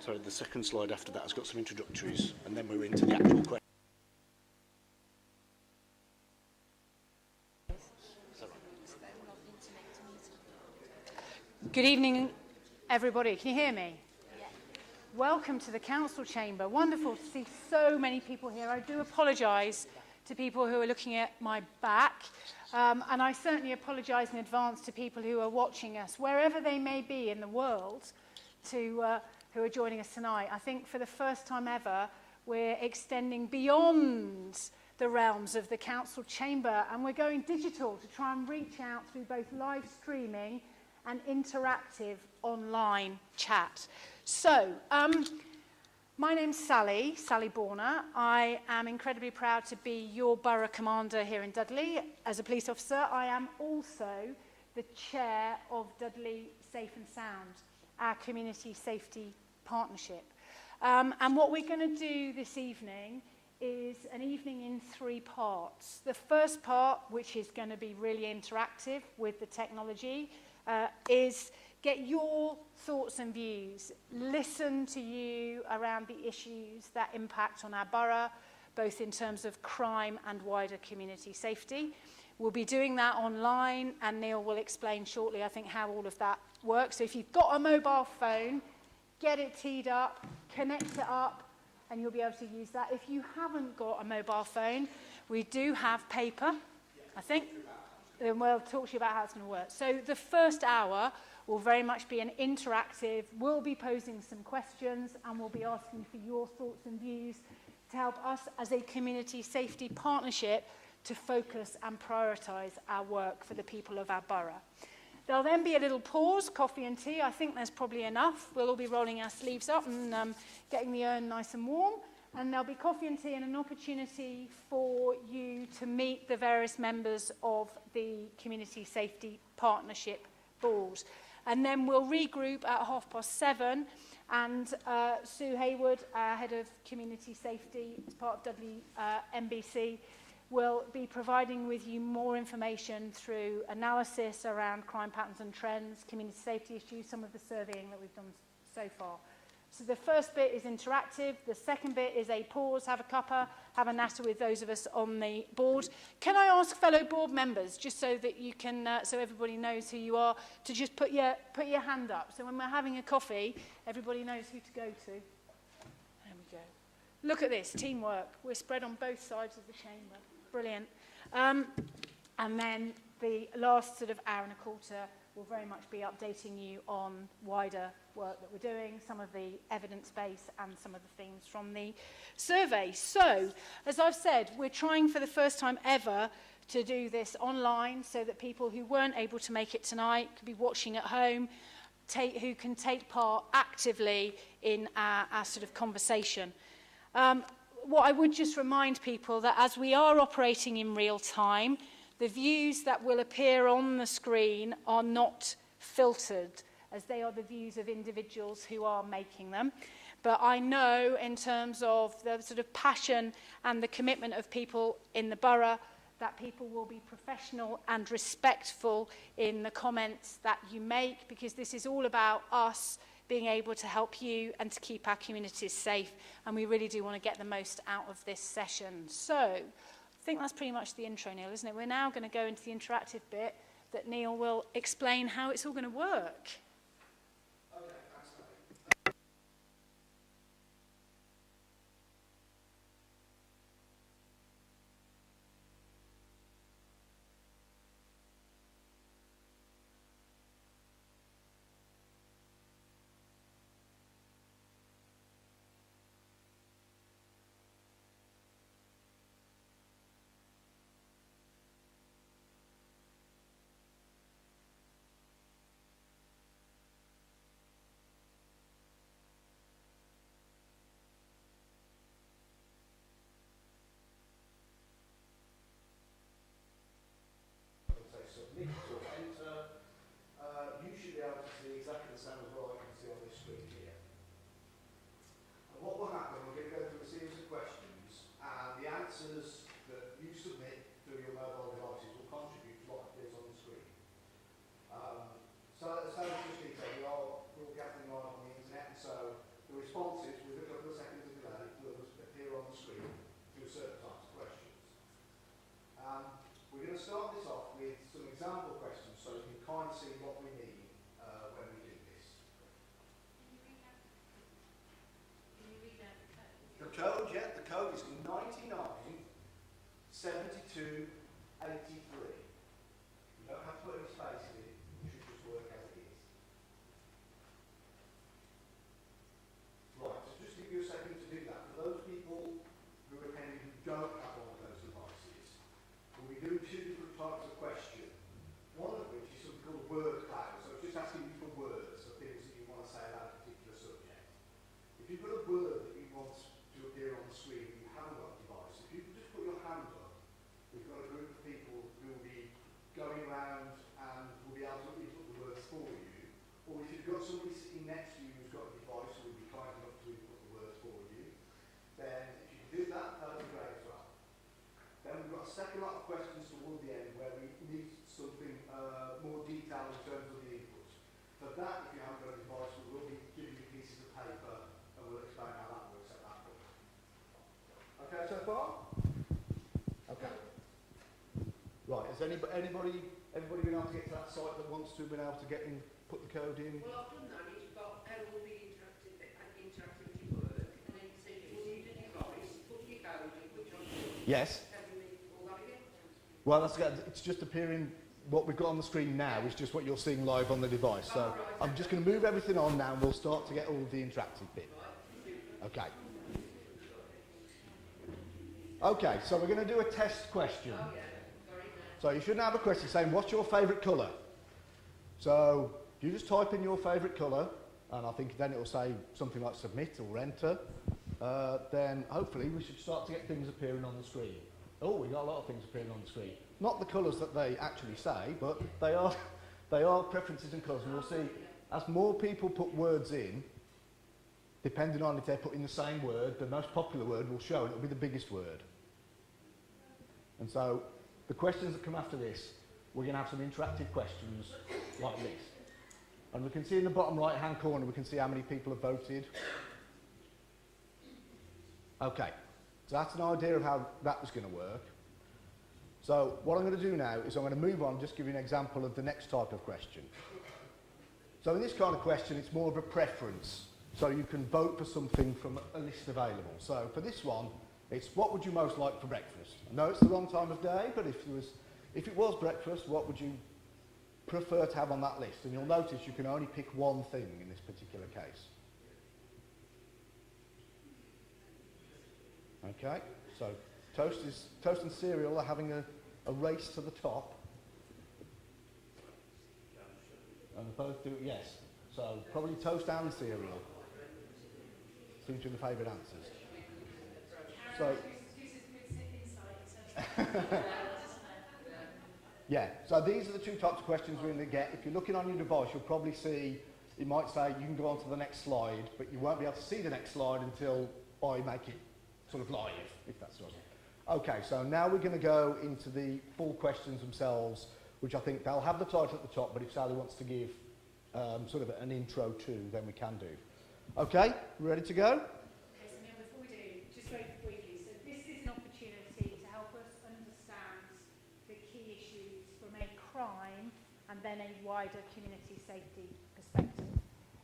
So the second slide after that has got some introductories, and then we're into the actual question. Good evening, everybody. Can you hear me? Yeah. Welcome to the Council Chamber. Wonderful to see so many people here. I do apologise to people who are looking at my back, and I certainly apologise in advance to people who are watching us, wherever they may be in the world, who are joining us tonight. I think for the first time ever, we're extending beyond the realms of the Council Chamber, and we're going digital to try and reach out through both live streaming and interactive online chat. So, my name's Sally Borner. I am incredibly proud to be your borough commander here in Dudley. As a police officer, I am also the chair of Dudley Safe and Sound, our community safety partnership. And what we're going to do this evening is an evening in 3 parts. The first part, which is going to be really interactive with the technology, is get your thoughts and views, listen to you around the issues that impact on our borough, both in terms of crime and wider community safety. We'll be doing that online, and Neil will explain shortly, I think, how all of that works. So if you've got a mobile phone, get it teed up, connect it up, and you'll be able to use that. If you haven't got a mobile phone, we do have paper, I think. And we'll talk to you about how it's going to work. So the first hour will very much be an interactive. We'll be posing some questions, and we'll be asking for your thoughts and views to help us as a community safety partnership to focus and prioritise our work for the people of our borough. There'll then be a little pause, coffee and tea. I think there's probably enough. We'll all be rolling our sleeves up and getting the urn nice and warm. And there'll be coffee and tea and an opportunity for you to meet the various members of the Community Safety Partnership Board. And then we'll regroup at 7:30, and Sue Hayward, our Head of Community Safety, as part of Dudley MBC, will be providing with you more information through analysis around crime patterns and trends, community safety issues, some of the surveying that we've done so far. So the first bit is interactive. The second bit is a pause, have a cuppa, have a natter with those of us on the board. Can I ask fellow board members, just so that you can, so everybody knows who you are, to just put your hand up. So when we're having a coffee, everybody knows who to go to. There we go. Look at this, teamwork. We're spread on both sides of the chamber. Brilliant. And then the last sort of hour and a quarter will very much be updating you on wider work that we're doing, some of the evidence base and some of the themes from the survey. So, as I've said, we're trying for the first time ever to do this online so that people who weren't able to make it tonight could be watching at home, who can take part actively in our sort of conversation. What I would just remind people that as we are operating in real time, the views that will appear on the screen are not filtered, as they are the views of individuals who are making them. But I know in terms of the sort of passion and the commitment of people in the borough, that people will be professional and respectful in the comments that you make, because this is all about us being able to help you and to keep our communities safe. And we really do want to get the most out of this session. So I think that's pretty much the intro, Neil, isn't it? We're now going to go into the interactive bit that Neil will explain how it's all going to work. So just detail, we're all gathering on the internet, so the response 7283. You don't have to put any space in it, it should just work as it is. Right, so just give you a second to do that. For those people who are attending who don't have one of those devices, we'll be doing two different types of question. One of which is something called word cloud, so it's just asking you for words, for things that you want to say about a particular subject. If you've got a word that you want to appear on the screen and you haven't got a device, if you can just put your hand up, we've got a group of people who will be going around and will be able to input the words for you. Or if you've got somebody sitting next to you who's got a device who will be kind enough to input the words for you, then if you can do that, that would be great as well. Then we've got a second lot of questions toward the end where we need something more detailed in terms of the input. For that, if you haven't got a device, we will be giving you pieces of paper and we'll explain how that works at that point. Okay so far? Okay. Right, has anybody been able to get to that site that wants to, been able to get in, put the code in? Well, I've done that. It's got how all the interactivity work, and then it says you need a device, put your code in, which on Yes. all that again. Well, it's just appearing, what we've got on the screen now is just what you're seeing live on the device. So I'm just going to move everything on now and we'll start to get all the interactive bit. Okay. Okay, so we're going to do a test question. So you shouldn't have a question saying, what's your favourite colour? So you just type in your favourite colour, and I think then it will say something like submit or enter. Then hopefully we should start to get things appearing on the screen. Oh, we got a lot of things appearing on the screen. Not the colours that they actually say, but they are preferences and colours. And we'll see, as more people put words in, depending on if they're putting the same word, the most popular word will show, and it'll be the biggest word. And so the questions that come after this, we're going to have some interactive questions like this. And we can see in the bottom right hand corner, we can see how many people have voted. Okay, so that's an idea of how that was going to work. So what I'm going to do now is I'm going to move on, just give you an example of the next type of question. So in this kind of question, it's more of a preference. So you can vote for something from a list available. So for this one, it's what would you most like for breakfast? I know it's the wrong time of day, but if it was breakfast, what would you prefer to have on that list? And you'll notice you can only pick one thing in this particular case. Okay, so toast and cereal are having a race to the top. And both do, yes. So probably toast and cereal seem to be the favourite answers. So, yeah, so these are the two types of questions we're going to get. If you're looking on your device, you'll probably see, it might say you can go on to the next slide, but you won't be able to see the next slide until I make it sort of live, if that's right. Okay, so now we're going to go into the full questions themselves, which I think they'll have the title at the top, but if Sally wants to give sort of an intro too, then we can do. Okay, ready to go? Okay, so now before we do, just very briefly, so this is an opportunity to help us understand the key issues from a crime and then a wider community safety perspective.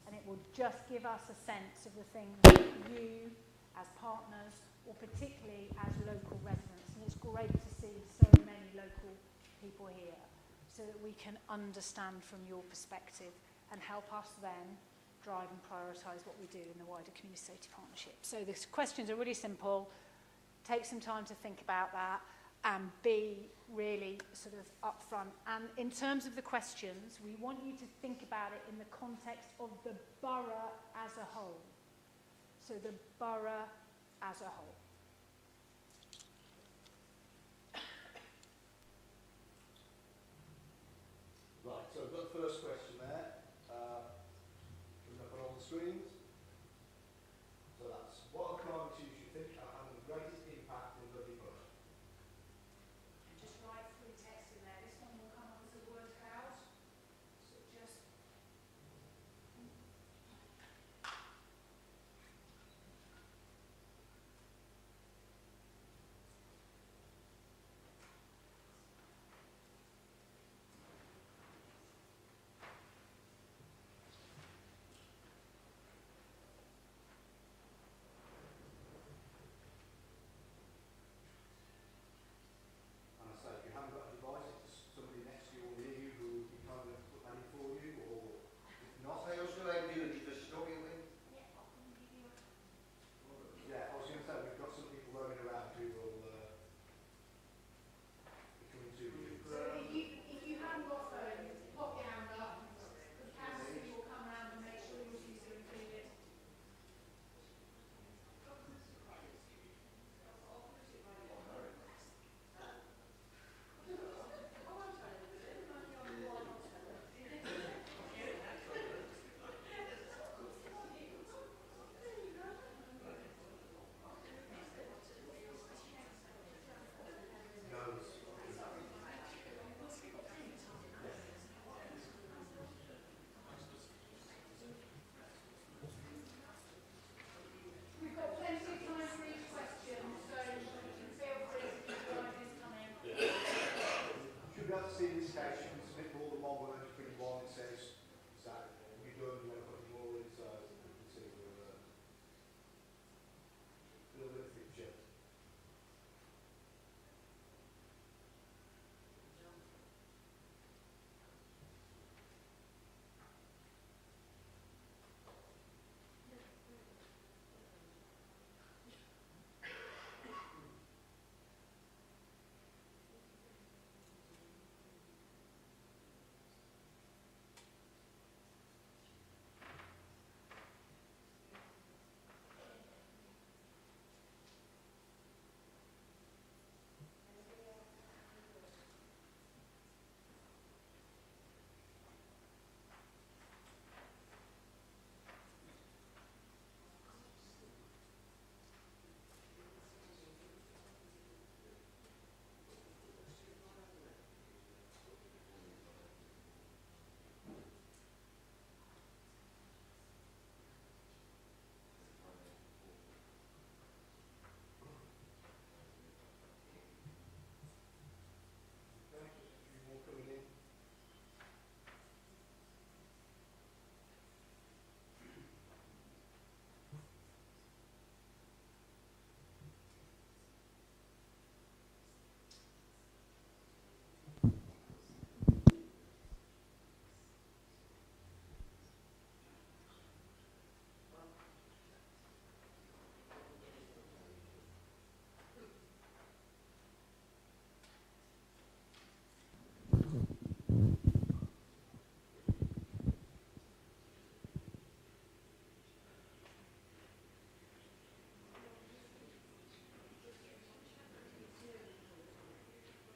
And it will just give us a sense of the things that you, as partners, or particularly as local residents, and it's great to see so many local people here, so that we can understand from your perspective and help us then drive and prioritise what we do in the wider community safety partnership. So the questions are really simple. Take some time to think about that and be really sort of upfront. And in terms of the questions, we want you to think about it in the context of the borough as a whole. So the borough as a whole. Right, so we've got the first question there. Coming up on all the screens. So that's, what are crime issues you think are having the greatest impact in Dudley Borough? And just write through text in there. This one will come up as a word cloud. So just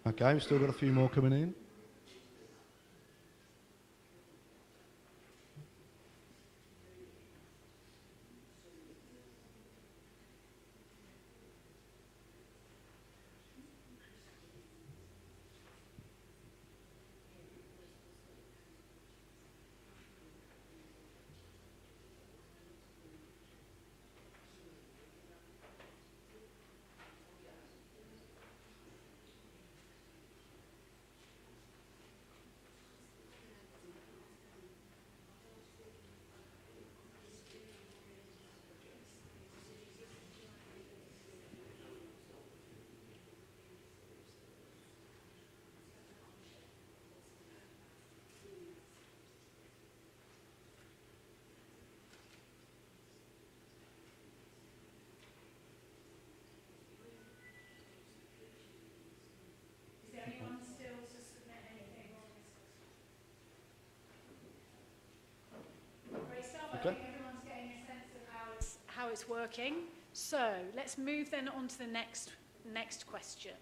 Okay, we've still got a few more coming in. Is there anyone still to submit anything on this? Great stuff. I think everyone's getting a sense of how it's working. So let's move then on to the next question.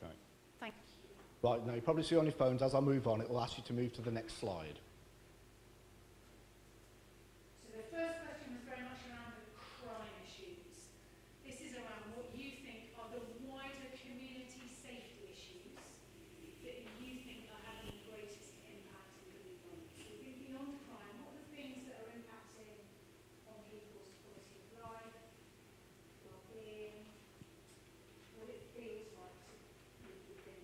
Okay. Thank you. Right, now you probably see on your phones, as I move on, it will ask you to move to the next slide. So the first question was very much around the crime issues. This is around what you think are the wider community safety issues that you think are having the greatest impact in the economy. So we think beyond crime, what are the things that are impacting on people's quality of life, well-being, what it feels like to live within.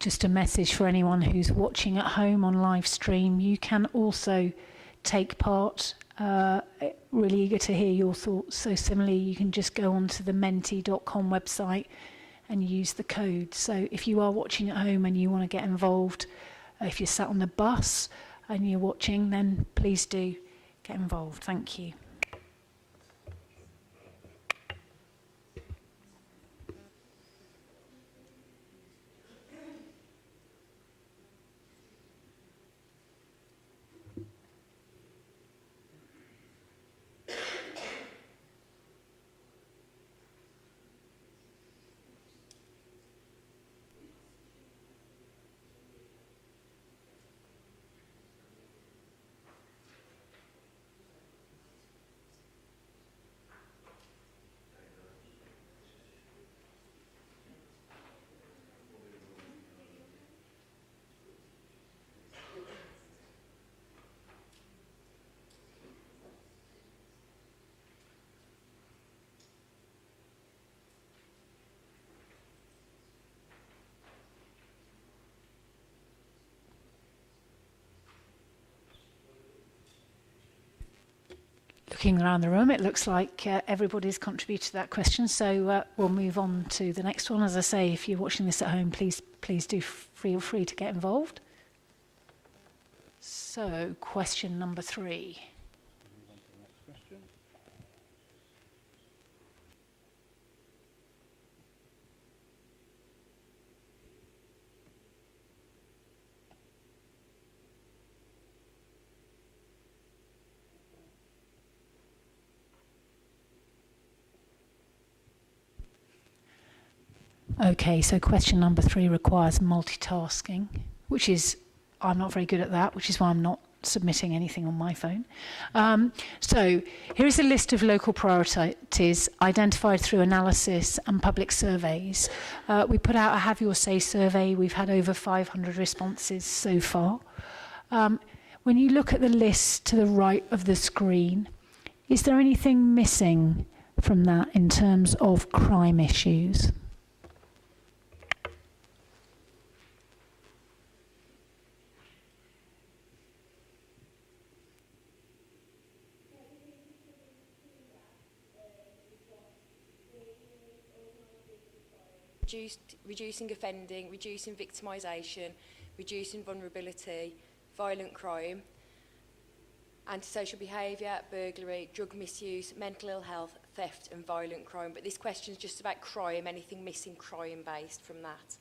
just a message for anyone who's watching at home on live stream, you can also take part. Really eager to hear your thoughts. So similarly, you can just go onto the menti.com website and use the code. So if you are watching at home and you want to get involved, if you're sat on the bus and you're watching, then please do get involved. Thank you. Looking around the room, it looks like everybody's contributed to that question, so we'll move on to the next one. As I say, if you're watching this at home, please do feel free to get involved. So, question number 3. Okay, so question number 3 requires multitasking, which is, I'm not very good at that, which is why I'm not submitting anything on my phone. So here is a list of local priorities identified through analysis and public surveys. We put out a Have Your Say survey. We've had over 500 responses so far. When you look at the list to the right of the screen, is there anything missing from that in terms of crime issues? Reducing offending, reducing victimisation, reducing vulnerability, violent crime, antisocial behaviour, burglary, drug misuse, mental ill health, theft and violent crime. But this question is just about crime, anything missing crime-based from that.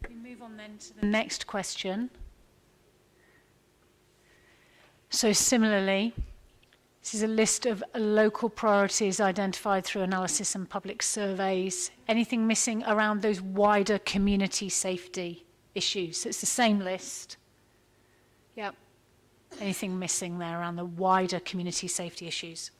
We move on then to the next question. So similarly, this is a list of local priorities identified through analysis and public surveys. Anything missing around those wider community safety issues? So it's the same list. Yep. Anything missing there around the wider community safety issues?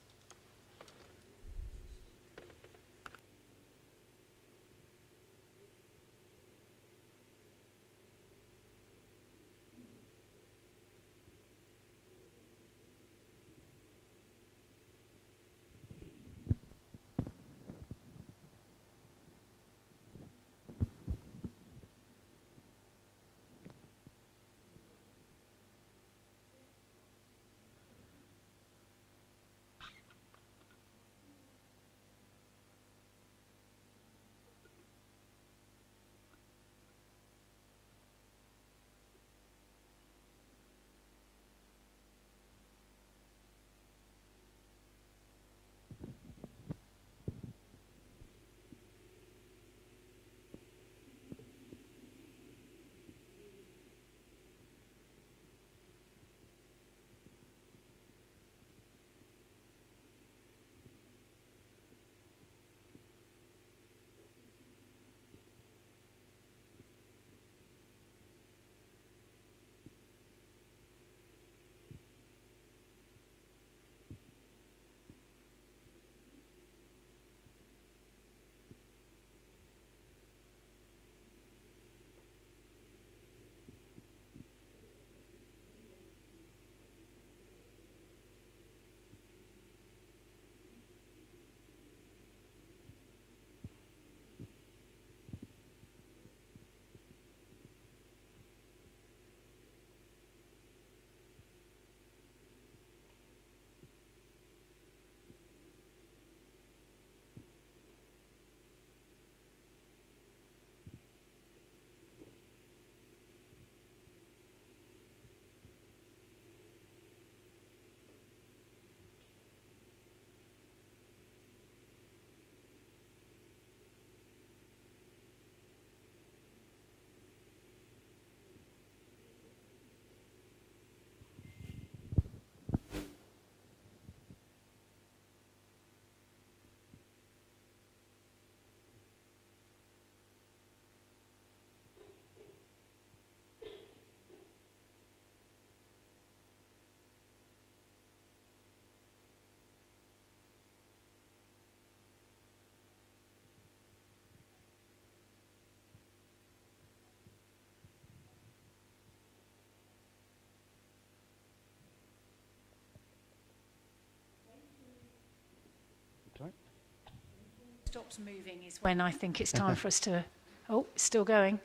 Stops moving is when I think it's time for us to... Oh, it's still going.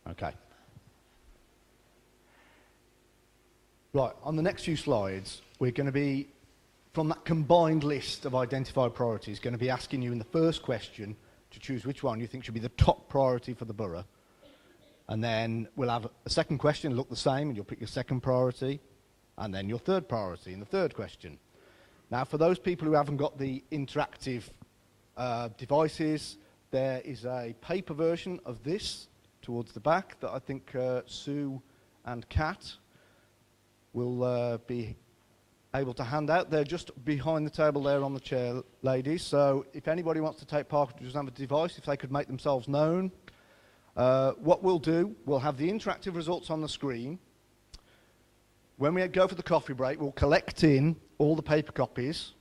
Okay. Right, on the next few slides, we're going to be, from that combined list of identified priorities, going to be asking you in the first question to choose which one you think should be the top priority for the borough. And then we'll have a second question, look the same, and you'll pick your second priority, and then your third priority in the third question. Now, for those people who haven't got the interactive devices, there is a paper version of this towards the back that I think Sue and Kat will be able to hand out. They're just behind the table there on the chair, ladies. So if anybody wants to take part who doesn't have a device, if they could make themselves known. What we'll do, we'll have the interactive results on the screen. When we go for the coffee break, we'll collect in all the paper copies.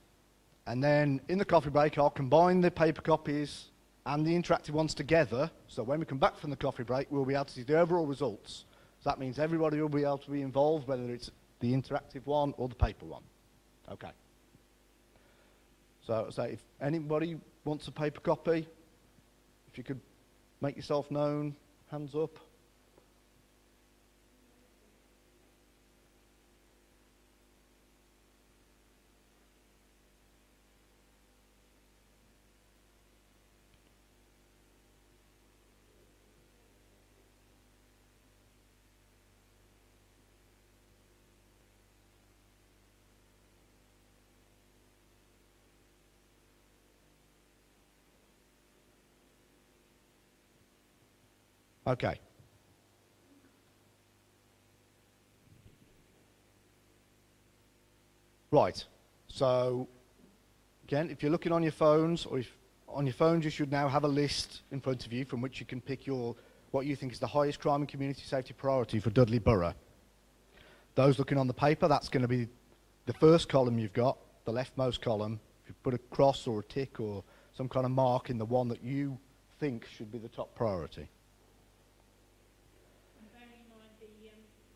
And then in the coffee break, I'll combine the paper copies and the interactive ones together. So when we come back from the coffee break, we'll be able to see the overall results. So that means everybody will be able to be involved, whether it's the interactive one or the paper one. Okay. So if anybody wants a paper copy, if you could make yourself known, hands up. Okay. Right. So, again, if you're looking on your phones, or if on your phones, you should now have a list in front of you from which you can pick what you think is the highest crime and community safety priority for Dudley Borough. Those looking on the paper, that's going to be the first column you've got, the leftmost column. If you put a cross or a tick or some kind of mark in the one that you think should be the top priority. And bearing in mind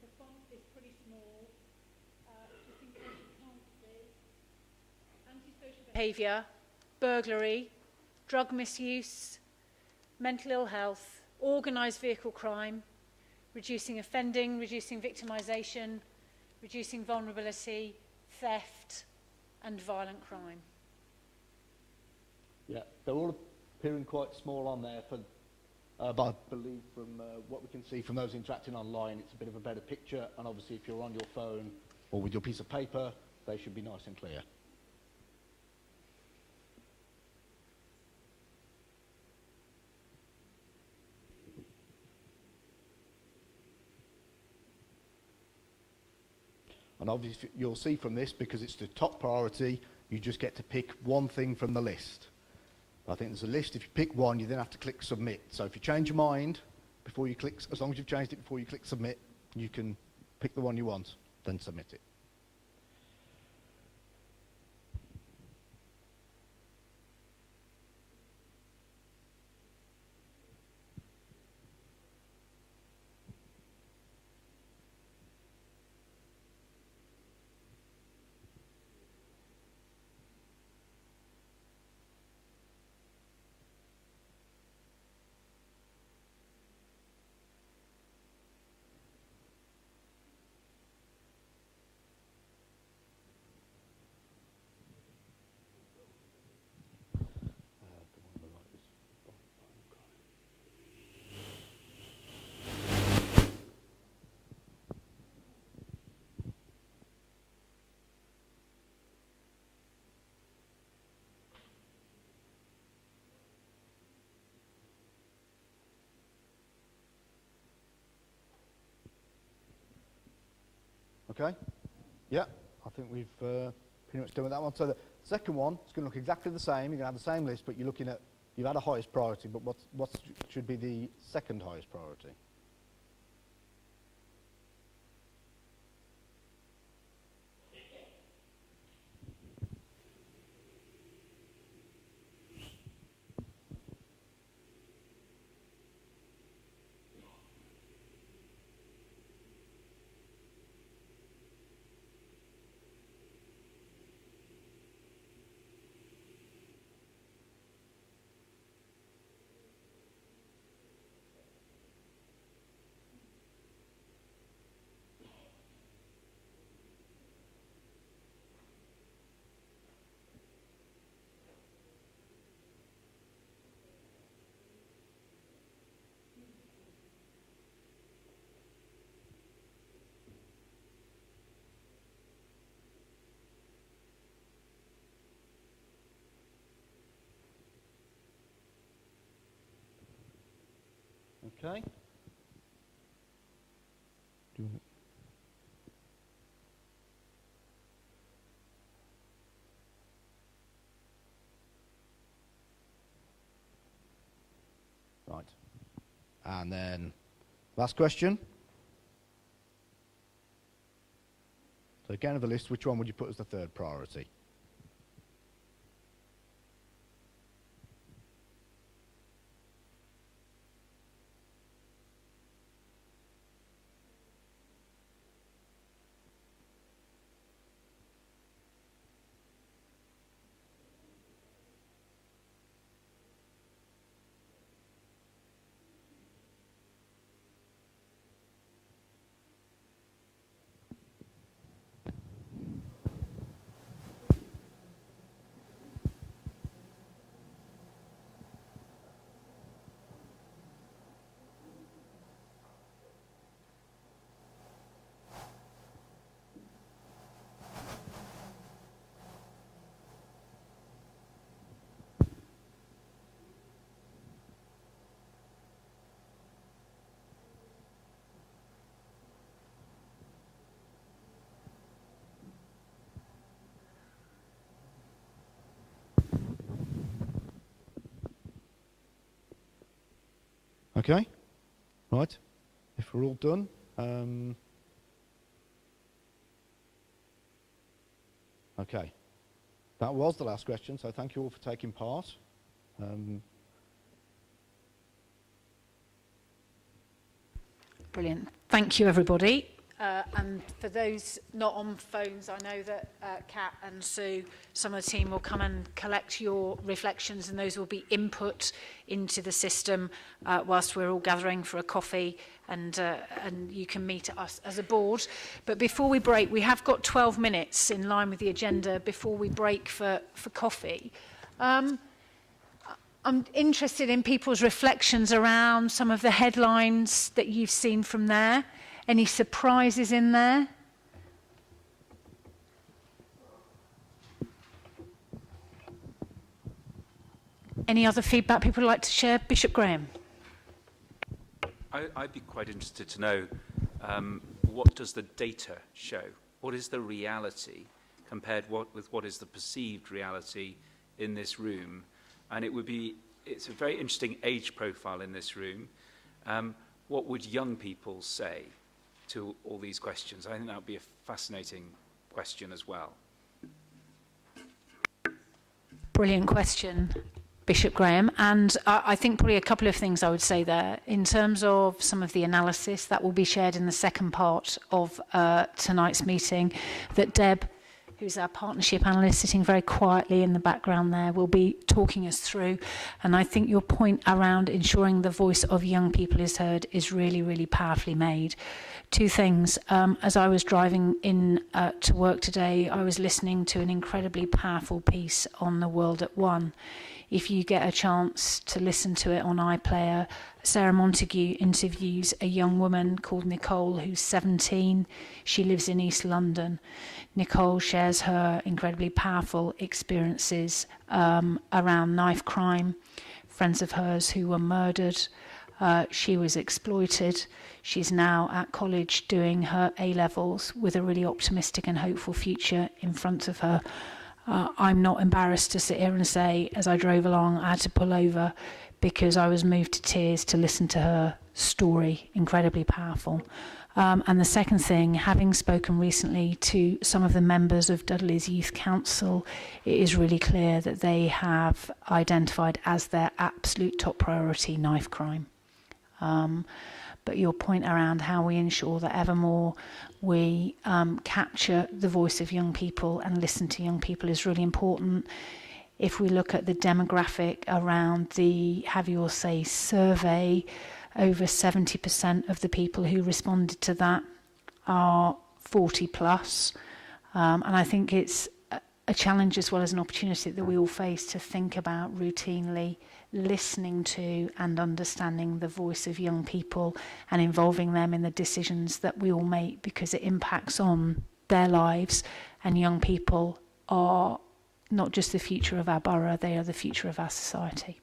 the font is pretty small, just in case you can't see. Antisocial behaviour, burglary, drug misuse, mental ill health, organised vehicle crime, reducing offending, reducing victimisation, reducing vulnerability, theft and violent crime. Yeah, they're all appearing quite small on there, but I believe from what we can see from those interacting online, it's a bit of a better picture, and obviously if you're on your phone or with your piece of paper, they should be nice and clear. And obviously you'll see from this, because it's the top priority, you just get to pick one thing from the list. I think there's a list. If you pick one, you then have to click submit. So if you change your mind before you click, as long as you've changed it before you click submit, you can pick the one you want, then submit it. Okay? Yeah, I think we've pretty much done with that one. So the second one is going to look exactly the same. You're going to have the same list, but you're looking at, you've had a highest priority, but what should be the second highest priority? Okay. Right. And then, last question. So again, of the list, which one would you put as the third priority? Okay? Right. If we're all done. Okay. That was the last question, so thank you all for taking part. Brilliant. Thank you, everybody. And for those not on phones, I know that Kat and Sue, some of the team will come and collect your reflections, and those will be input into the system whilst we're all gathering for a coffee, and you can meet us as a board. But before we break, we have got 12 minutes in line with the agenda before we break for coffee. I'm interested in people's reflections around some of the headlines that you've seen from there. Any surprises in there? Any other feedback people would like to share? Bishop Graham. I'd be quite interested to know what does the data show? What is the reality compared with what is the perceived reality in this room? And it's a very interesting age profile in this room. What would young people say to all these questions? I think that would be a fascinating question as well. Brilliant question, Bishop Graham. And I think probably a couple of things I would say there. In terms of some of the analysis that will be shared in the second part of tonight's meeting, that Deb, who's our partnership analyst sitting very quietly in the background there, will be talking us through. And I think your point around ensuring the voice of young people is heard is really, really powerfully made. Two things. As I was driving in to work today, I was listening to an incredibly powerful piece on the world at one. If you get a chance to listen to it on iPlayer, Sarah Montague interviews a young woman called Nicole who's 17. She lives in East London. Nicole shares her incredibly powerful experiences around knife crime, friends of hers who were murdered. She was exploited. She's now at college doing her A-levels with a really optimistic and hopeful future in front of her. I'm not embarrassed to sit here and say, as I drove along, I had to pull over because I was moved to tears to listen to her story, incredibly powerful. And the second thing, having spoken recently to some of the members of Dudley's Youth Council, it is really clear that they have identified as their absolute top priority knife crime. But your point around how we ensure that evermore we capture the voice of young people and listen to young people is really important. If we look at the demographic around the Have Your Say survey, over 70% of the people who responded to that are 40 plus. And I think it's a challenge as well as an opportunity that we all face to think about routinely listening to and understanding the voice of young people and involving them in the decisions that we all make, because it impacts on their lives, and young people are not just the future of our borough, they are the future of our society.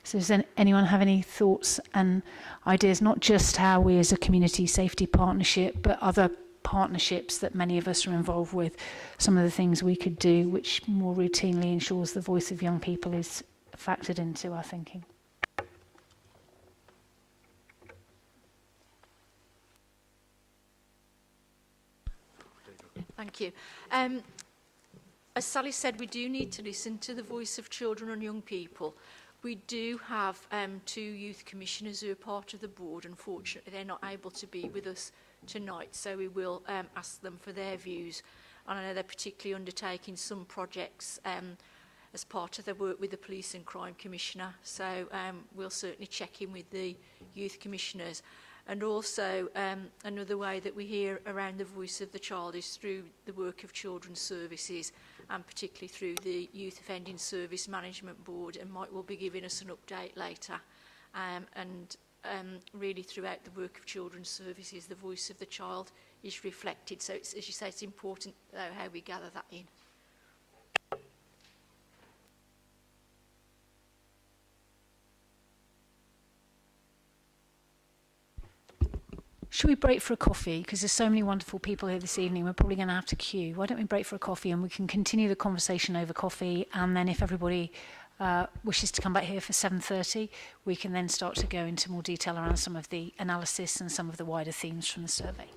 So does anyone have any thoughts and ideas, not just how we as a community safety partnership, but other partnerships that many of us are involved with, some of the things we could do which more routinely ensures the voice of young people is factored into our thinking? Thank you. As Sally said, we do need to listen to the voice of children and young people. We do have 2 youth commissioners who are part of the board. Unfortunately, they're not able to be with us tonight, so we will ask them for their views. And I know they're particularly undertaking some projects as part of their work with the Police and Crime Commissioner. So we'll certainly check in with the youth commissioners. And also another way that we hear around the voice of the child is through the work of Children's Services, and particularly through the Youth Offending Service Management Board, and Mike will be giving us an update later. And really throughout the work of Children's Services, the voice of the child is reflected. So it's, as you say, it's important how we gather that in. Should we break for a coffee? Because there's so many wonderful people here this evening, we're probably going to have to queue. Why don't we break for a coffee and we can continue the conversation over coffee, and then if everybody wishes to come back here for 7:30, we can then start to go into more detail around some of the analysis and some of the wider themes from the survey.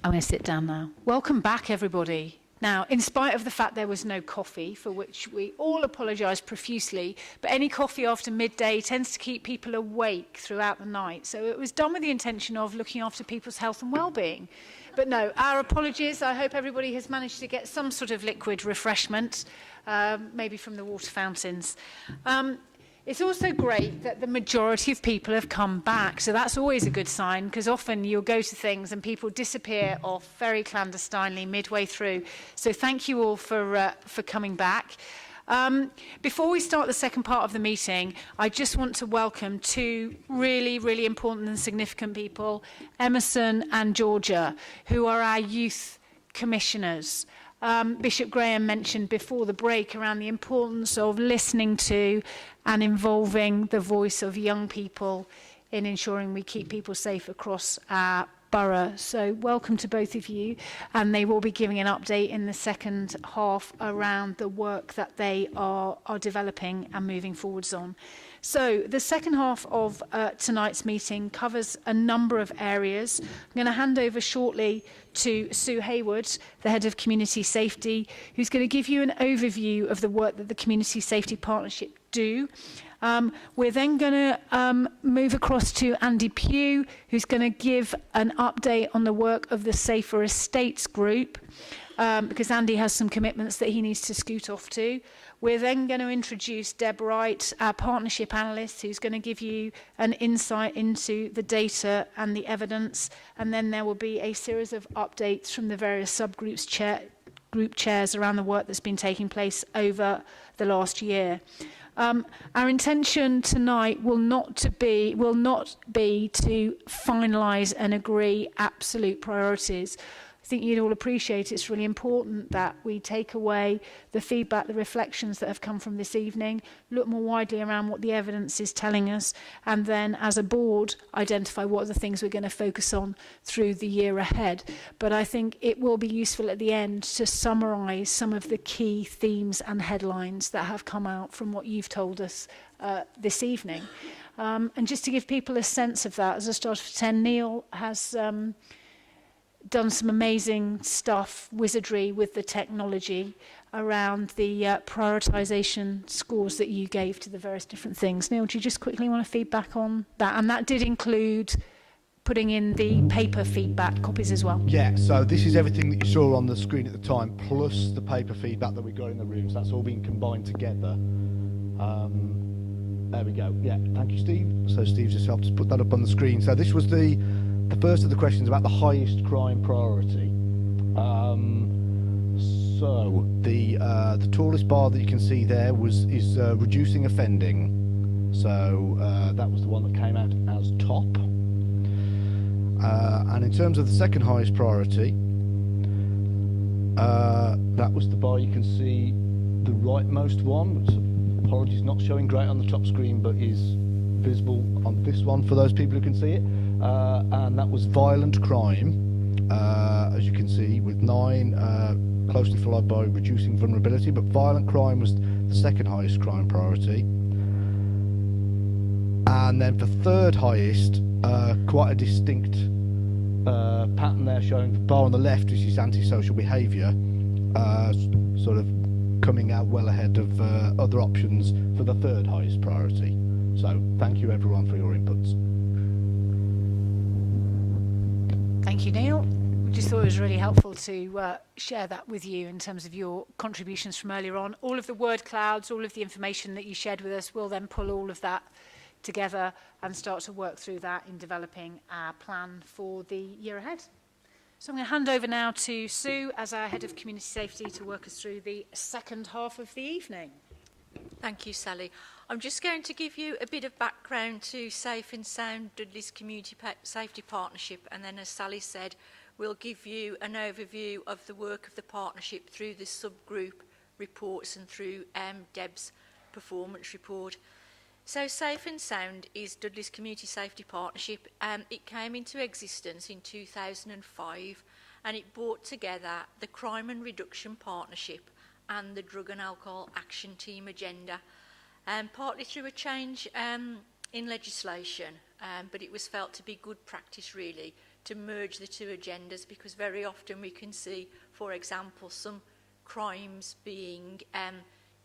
I'm going to sit down now. Welcome back, everybody. Now, in spite of the fact there was no coffee, for which we all apologise profusely, but any coffee after midday tends to keep people awake throughout the night. So it was done with the intention of looking after people's health and well-being. But no, our apologies. I hope everybody has managed to get some sort of liquid refreshment, maybe from the water fountains. It's also great that the majority of people have come back, so that's always a good sign, because often you'll go to things and people disappear off very clandestinely midway through. So thank you all for coming back. Before we start the second part of the meeting, I just want to welcome two really, really important and significant people, Emerson and Georgia, who are our youth commissioners. Bishop Graham mentioned before the break around the importance of listening to and involving the voice of young people in ensuring we keep people safe across our borough. So welcome to both of you, and they will be giving an update in the second half around the work that they are developing and moving forwards on. So the second half of tonight's meeting covers a number of areas. I'm going to hand over shortly to Sue Hayward, the Head of Community Safety, who's going to give you an overview of the work that the Community Safety Partnership do. We're then going to move across to Andy Pugh, who's going to give an update on the work of the Safer Estates Group, because Andy has some commitments that he needs to scoot off to. We're then going to introduce Deb Wright, our partnership analyst, who's going to give you an insight into the data and the evidence. And then there will be a series of updates from the various subgroups group chairs around the work that's been taking place over the last year. Our intention tonight will not be to finalise and agree absolute priorities. I think you'd all appreciate it's really important that we take away the feedback, the reflections that have come from this evening, look more widely around what the evidence is telling us, and then as a board identify what are the things we're going to focus on through the year ahead. But I think it will be useful at the end to summarise some of the key themes and headlines that have come out from what you've told us this evening. And just to give people a sense of that, as a start of 10, Neil has done some amazing stuff, wizardry with the technology around the prioritisation scores that you gave to the various different things. Neil, do you just quickly want to feedback on that? And that did include putting in the paper feedback copies as well. Yeah, so this is everything that you saw on the screen at the time, plus the paper feedback that we got in the rooms. That's all been combined together. There we go. Yeah, thank you, Steve. So Steve just helped us put that up on the screen. So this was the first of the questions about the highest crime priority. So the tallest bar that you can see there is reducing offending. So that was the one that came out as top. And in terms of the second highest priority, that was the bar you can see, the rightmost one, which apologies not showing great on the top screen, but is visible on this one for those people who can see it. And that was violent crime, as you can see, with 9, closely followed by reducing vulnerability, but violent crime was the second highest crime priority. And then for third highest, quite a distinct pattern there, showing the bar on the left, which is antisocial behaviour, sort of coming out well ahead of other options for the third highest priority. So thank you everyone for your inputs. Thank you, Neil. We just thought it was really helpful to share that with you in terms of your contributions from earlier on. All of the word clouds, all of the information that you shared with us, we'll then pull all of that together and start to work through that in developing our plan for the year ahead. So I'm going to hand over now to Sue as our Head of Community Safety to work us through the second half of the evening. Thank you, Sally. I'm just going to give you a bit of background to Safe and Sound, Dudley's Community Safety Partnership, and then, as Sally said, we'll give you an overview of the work of the partnership through the subgroup reports and through Deb's performance report. So Safe and Sound is Dudley's Community Safety Partnership. It came into existence in 2005, and it brought together the Crime and Reduction Partnership and the Drug and Alcohol Action Team agenda, partly through a change in legislation, but it was felt to be good practice really to merge the two agendas, because very often we can see, for example, some crimes being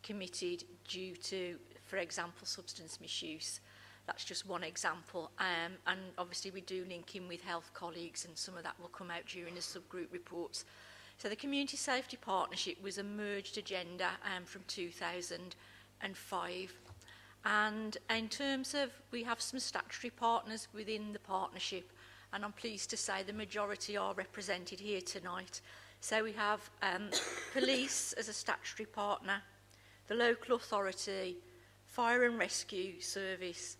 committed due to, for example, substance misuse. That's just one example. And obviously we do link in with health colleagues, and some of that will come out during the subgroup reports. So the Community Safety Partnership was a merged agenda from 2005. And in terms of, we have some statutory partners within the partnership, and I'm pleased to say the majority are represented here tonight. So we have police as a statutory partner, the local authority, fire and rescue service,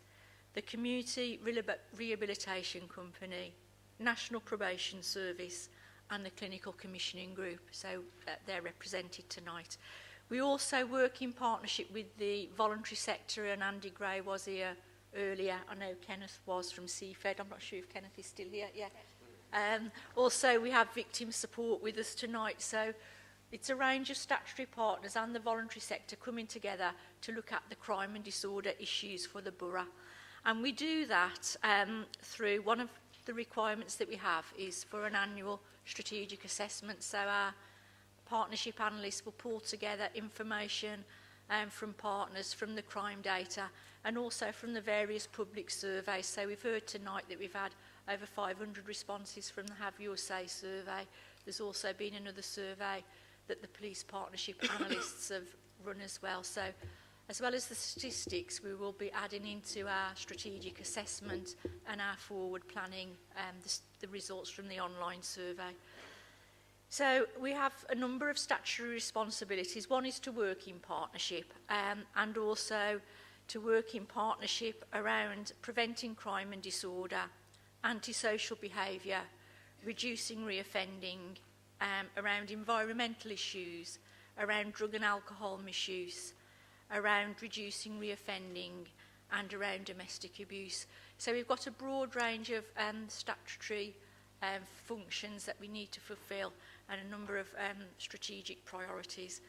the community rehabilitation company, National Probation Service, and the clinical commissioning group. So they're represented tonight. We also work in partnership with the voluntary sector, and Andy Gray was here earlier. I know Kenneth was from CFED. I'm not sure if Kenneth is still here. Yeah. Also, we have victim support with us tonight. So it's a range of statutory partners and the voluntary sector coming together to look at the crime and disorder issues for the borough. And we do that through one of the requirements that we have is for an annual strategic assessment. So our partnership analysts will pull together information from partners, from the crime data, and also from the various public surveys. So we've heard tonight that we've had over 500 responses from the Have Your Say survey. There's also been another survey that the police partnership analysts have run as well. So as well as the statistics, we will be adding into our strategic assessment and our forward planning the results from the online survey. So we have a number of statutory responsibilities. One is to work in partnership and also to work in partnership around preventing crime and disorder, antisocial behaviour, reducing reoffending, around environmental issues, around drug and alcohol misuse, around reducing reoffending, and around domestic abuse. So we've got a broad range of statutory functions that we need to fulfil, and a number of strategic priorities.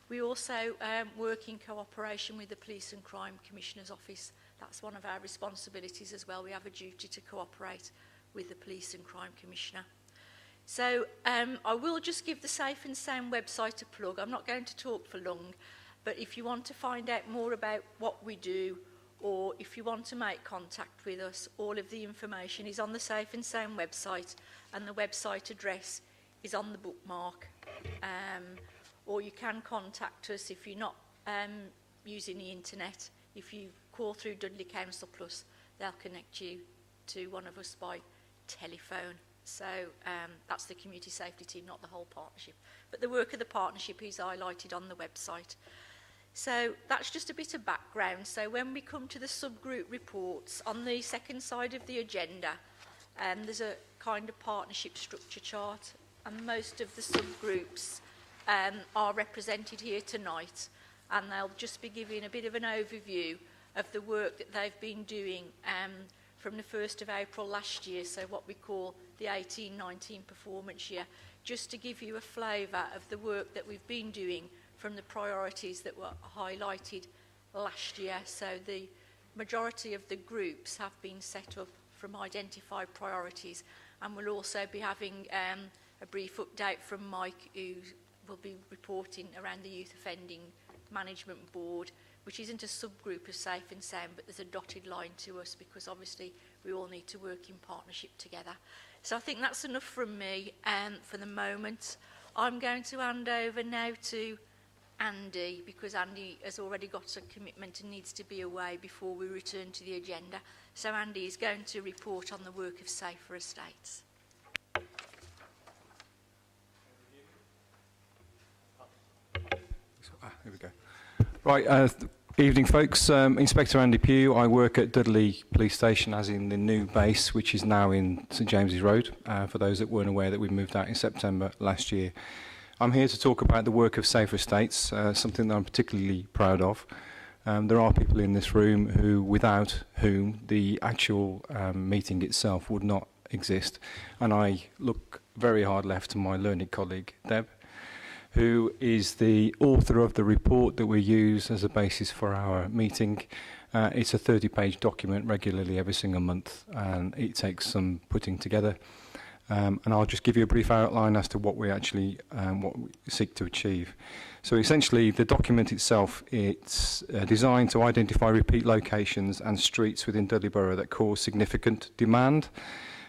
We also work in cooperation with the Police and Crime Commissioner's Office. That's one of our responsibilities as well. We have a duty to cooperate with the Police and Crime Commissioner. So I will just give the Safe and Sound website a plug. I'm not going to talk for long, but if you want to find out more about what we do, or if you want to make contact with us, all of the information is on the Safe and Sound website, and the website address is on the bookmark. Or you can contact us if you're not using the internet. If you call through Dudley Council Plus, they'll connect you to one of us by telephone. So that's the community safety team, not the whole partnership. But the work of the partnership is highlighted on the website. So that's just a bit of background. So when we come to the subgroup reports, on the second side of the agenda, there's a kind of partnership structure chart, and most of the subgroups are represented here tonight, and they'll just be giving a bit of an overview of the work that they've been doing from the 1st of April last year, so what we call the 18-19 performance year, just to give you a flavour of the work that we've been doing from the priorities that were highlighted last year. So the majority of the groups have been set up from identified priorities, and we'll also be having a brief update from Mike, who will be reporting around the Youth Offending Management Board, which isn't a subgroup of Safe and Sound, but there's a dotted line to us because obviously we all need to work in partnership together. So I think that's enough from me for the moment. I'm going to hand over now to Andy, because Andy has already got a commitment and needs to be away before we return to the agenda. So Andy is going to report on the work of Safer Estates. Here we go. Right, evening folks. Inspector Andy Pugh. I work at Dudley Police Station, as in the new base, which is now in St James's Road, for those that weren't aware that we moved out in September last year. I'm here to talk about the work of Safer Estates, something that I'm particularly proud of. There are people in this room without whom the actual meeting itself would not exist, and I look very hard left to my learned colleague Deb, who is the author of the report that we use as a basis for our meeting. It's a 30-page document regularly every single month, and it takes some putting together. And I'll just give you a brief outline as to what we actually what we seek to achieve. So essentially, the document itself, it's designed to identify repeat locations and streets within Dudley Borough that cause significant demand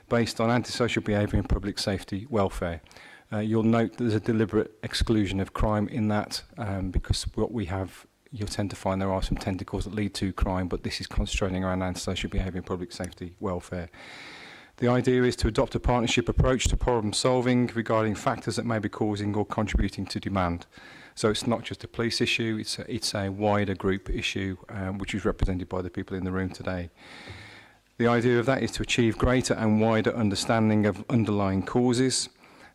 based on antisocial behaviour and public safety welfare. You'll note that there's a deliberate exclusion of crime in that because what we have, you'll tend to find there are some tentacles that lead to crime, but this is concentrating around antisocial behaviour and public safety welfare. The idea is to adopt a partnership approach to problem solving regarding factors that may be causing or contributing to demand. So it's not just a police issue, it's a wider group issue which is represented by the people in the room today. The idea of that is to achieve greater and wider understanding of underlying causes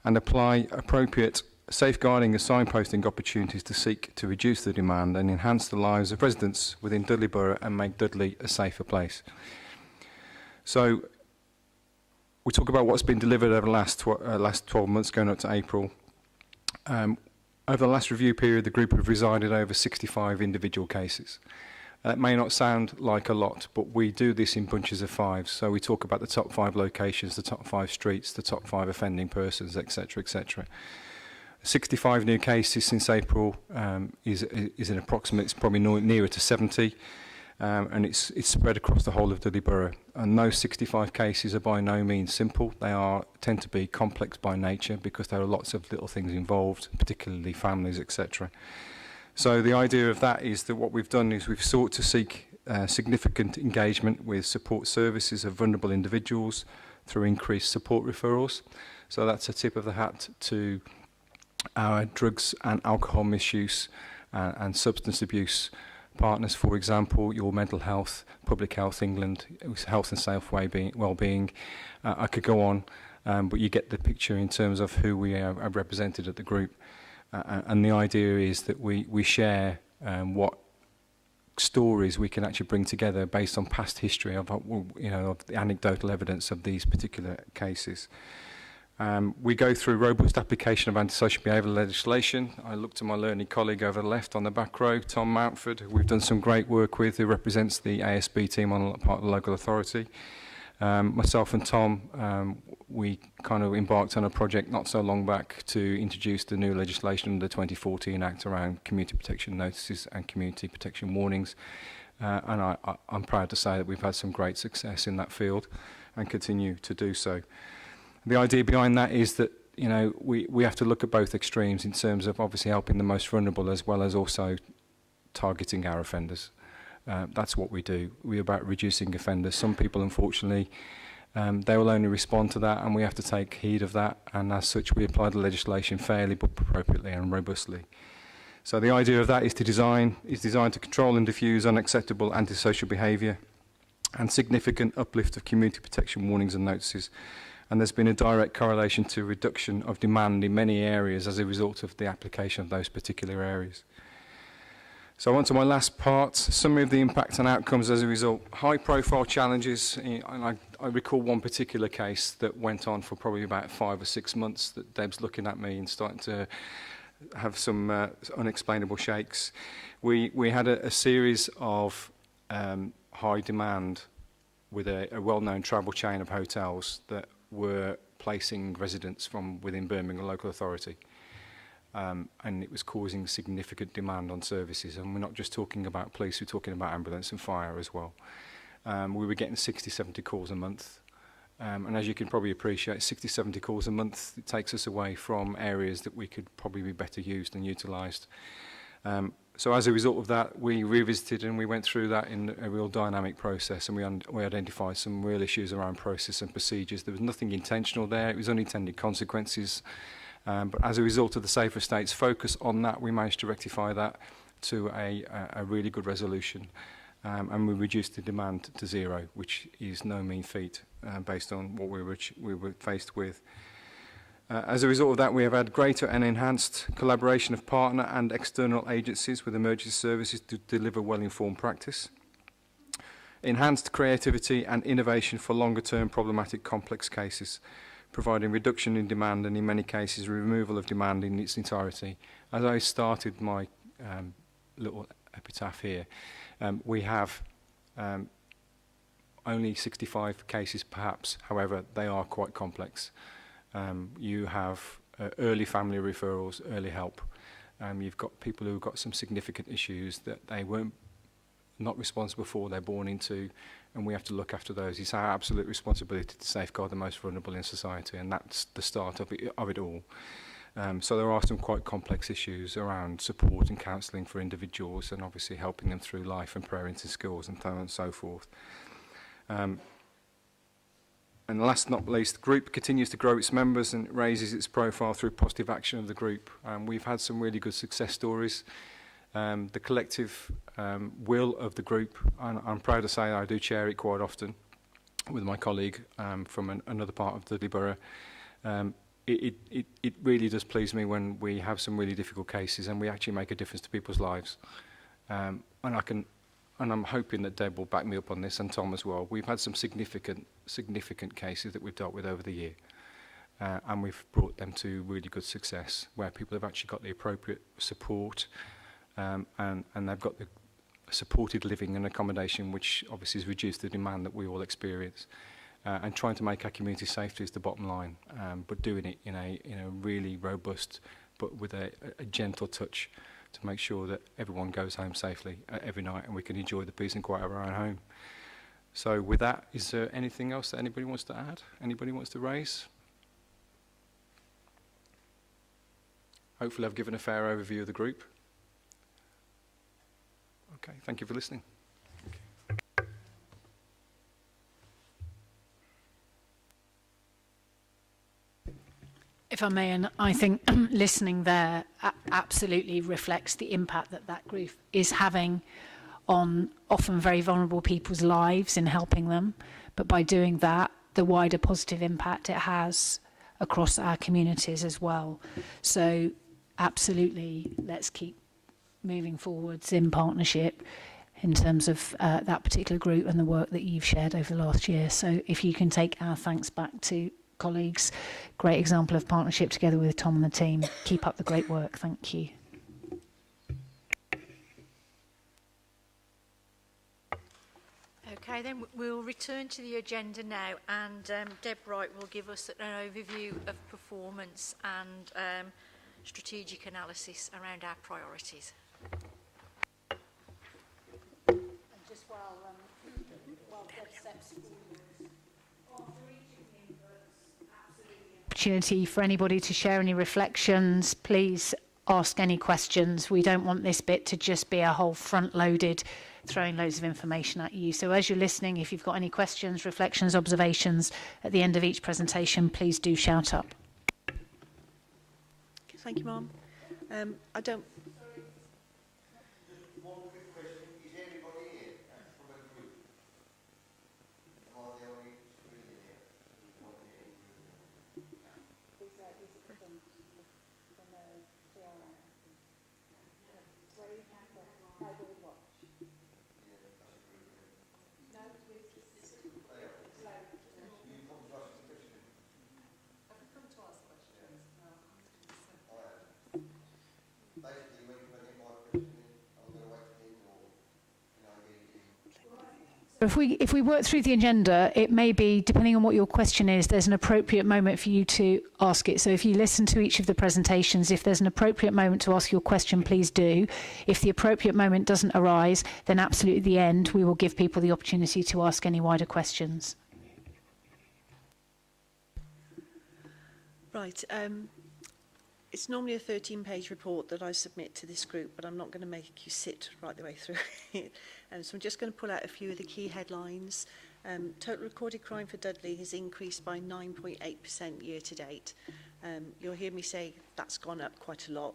and apply appropriate safeguarding and signposting opportunities to seek to reduce the demand and enhance the lives of residents within Dudley Borough and make Dudley a safer place. So we talk about what's been delivered over the last 12 months going up to April. Over the last review period, the group have resided over 65 individual cases. That may not sound like a lot, but we do this in bunches of 5. So we talk about the top 5 locations, the top 5 streets, the top 5 offending persons, etc., etc. 65 new cases since April is an approximate, it's probably nearer to 70, and it's spread across the whole of Dudley Borough. And those 65 cases are by no means simple. They tend to be complex by nature because there are lots of little things involved, particularly families, etc. So the idea of that is that what we've done is we've sought to seek significant engagement with support services of vulnerable individuals through increased support referrals. So that's a tip of the hat to our drugs and alcohol misuse and substance abuse partners, for example, your mental health, Public Health England, health and safe well-being. I could go on, but you get the picture in terms of who we are represented at the group. And the idea is that we share what stories we can actually bring together based on past history of the anecdotal evidence of these particular cases. We go through robust application of antisocial behaviour legislation. I look to my learned colleague over the left on the back row, Tom Mountford, who we've done some great work with, who represents the ASB team on part of the local authority. Myself and Tom, we kind of embarked on a project not so long back to introduce the new legislation under the 2014 Act around community protection notices and community protection warnings. And I'm proud to say that we've had some great success in that field and continue to do so. The idea behind that is that we have to look at both extremes in terms of obviously helping the most vulnerable as well as also targeting our offenders. That's what we do. We're about reducing offenders. Some people, unfortunately, they will only respond to that, and we have to take heed of that. And as such, we apply the legislation fairly but appropriately and robustly. So the idea of that is designed to control and diffuse unacceptable antisocial behaviour and significant uplift of community protection warnings and notices. And there's been a direct correlation to reduction of demand in many areas as a result of the application of those particular areas. So on to my last part, summary of the impacts and outcomes as a result. High profile challenges, and I recall one particular case that went on for probably about 5 or 6 months that Deb's looking at me and starting to have some unexplainable shakes. We had a series of high demand with a well-known travel chain of hotels that were placing residents from within Birmingham local authority. And it was causing significant demand on services. And we're not just talking about police, we're talking about ambulance and fire as well. We were getting 60, 70 calls a month. And as you can probably appreciate, 60, 70 calls a month, it takes us away from areas that we could probably be better used and utilised. So as a result of that, we revisited and we went through that in a real dynamic process, and we identified some real issues around process and procedures. There was nothing intentional there, it was unintended consequences. But as a result of the Safer Estates focus on that, we managed to rectify that to a really good resolution. And we reduced the demand to 0, which is no mean feat based on what we were faced with. As a result of that, we have had greater and enhanced collaboration of partner and external agencies with emergency services to deliver well-informed practice. Enhanced creativity and innovation for longer-term problematic complex cases, providing reduction in demand and in many cases removal of demand in its entirety. As I started my little epitaph here, we have only 65 cases perhaps, however they are quite complex. You have early family referrals, early help. You've got people who've got some significant issues that they weren't not responsible for, they're born into, and we have to look after those. It's our absolute responsibility to safeguard the most vulnerable in society, and that's the start of it all. So there are some quite complex issues around support and counselling for individuals, and obviously helping them through life and parenting skills and so on and so forth. And last but not least, the group continues to grow its members and raises its profile through positive action of the group. We've had some really good success stories. The collective will of the group, and I'm proud to say I do chair it quite often with my colleague from another part of Dudley Borough. It really does please me when we have some really difficult cases and we actually make a difference to people's lives. And I'm hoping that Deb will back me up on this, and Tom as well. We've had some significant cases that we've dealt with over the year. And we've brought them to really good success, where people have actually got the appropriate support, and they've got the supported living and accommodation, which obviously has reduced the demand that we all experience. And trying to make our community safety is the bottom line, but doing it in a really robust, but with a gentle touch, to make sure that everyone goes home safely every night and we can enjoy the peace and quiet of our own home. So with that, is there anything else that anybody wants to add? Anybody wants to raise? Hopefully I've given a fair overview of the group. Okay, thank you for listening. If I may, and I think listening there absolutely reflects the impact that that group is having on often very vulnerable people's lives in helping them, but by doing that, the wider positive impact it has across our communities as well. So absolutely, let's keep moving forwards in partnership in terms of that particular group and the work that you've shared over the last year. So if you can take our thanks back to colleagues, great example of partnership together with Tom and the team. Keep up the great work. Thank you. Okay, then we'll return to the agenda now, and Deb Wright will give us an overview of performance and strategic analysis around our priorities. And just while Deb steps forward, opportunity for anybody to share any reflections, please ask any questions. We don't want this bit to just be a whole front-loaded throwing loads of information at you. So as you're listening, if you've got any questions, reflections, observations at the end of each presentation, please do shout up. Thank you, Ma'am. I don't... If we work through the agenda, it may be, depending on what your question is, there's an appropriate moment for you to ask it. So if you listen to each of the presentations, if there's an appropriate moment to ask your question, please do. If the appropriate moment doesn't arise, then absolutely at the end, we will give people the opportunity to ask any wider questions. Right. It's normally a 13-page report that I submit to this group, but I'm not going to make you sit right the way through it. So I'm just going to pull out a few of the key headlines. Total recorded crime for Dudley has increased by 9.8% year to date. You'll hear me say that's gone up quite a lot.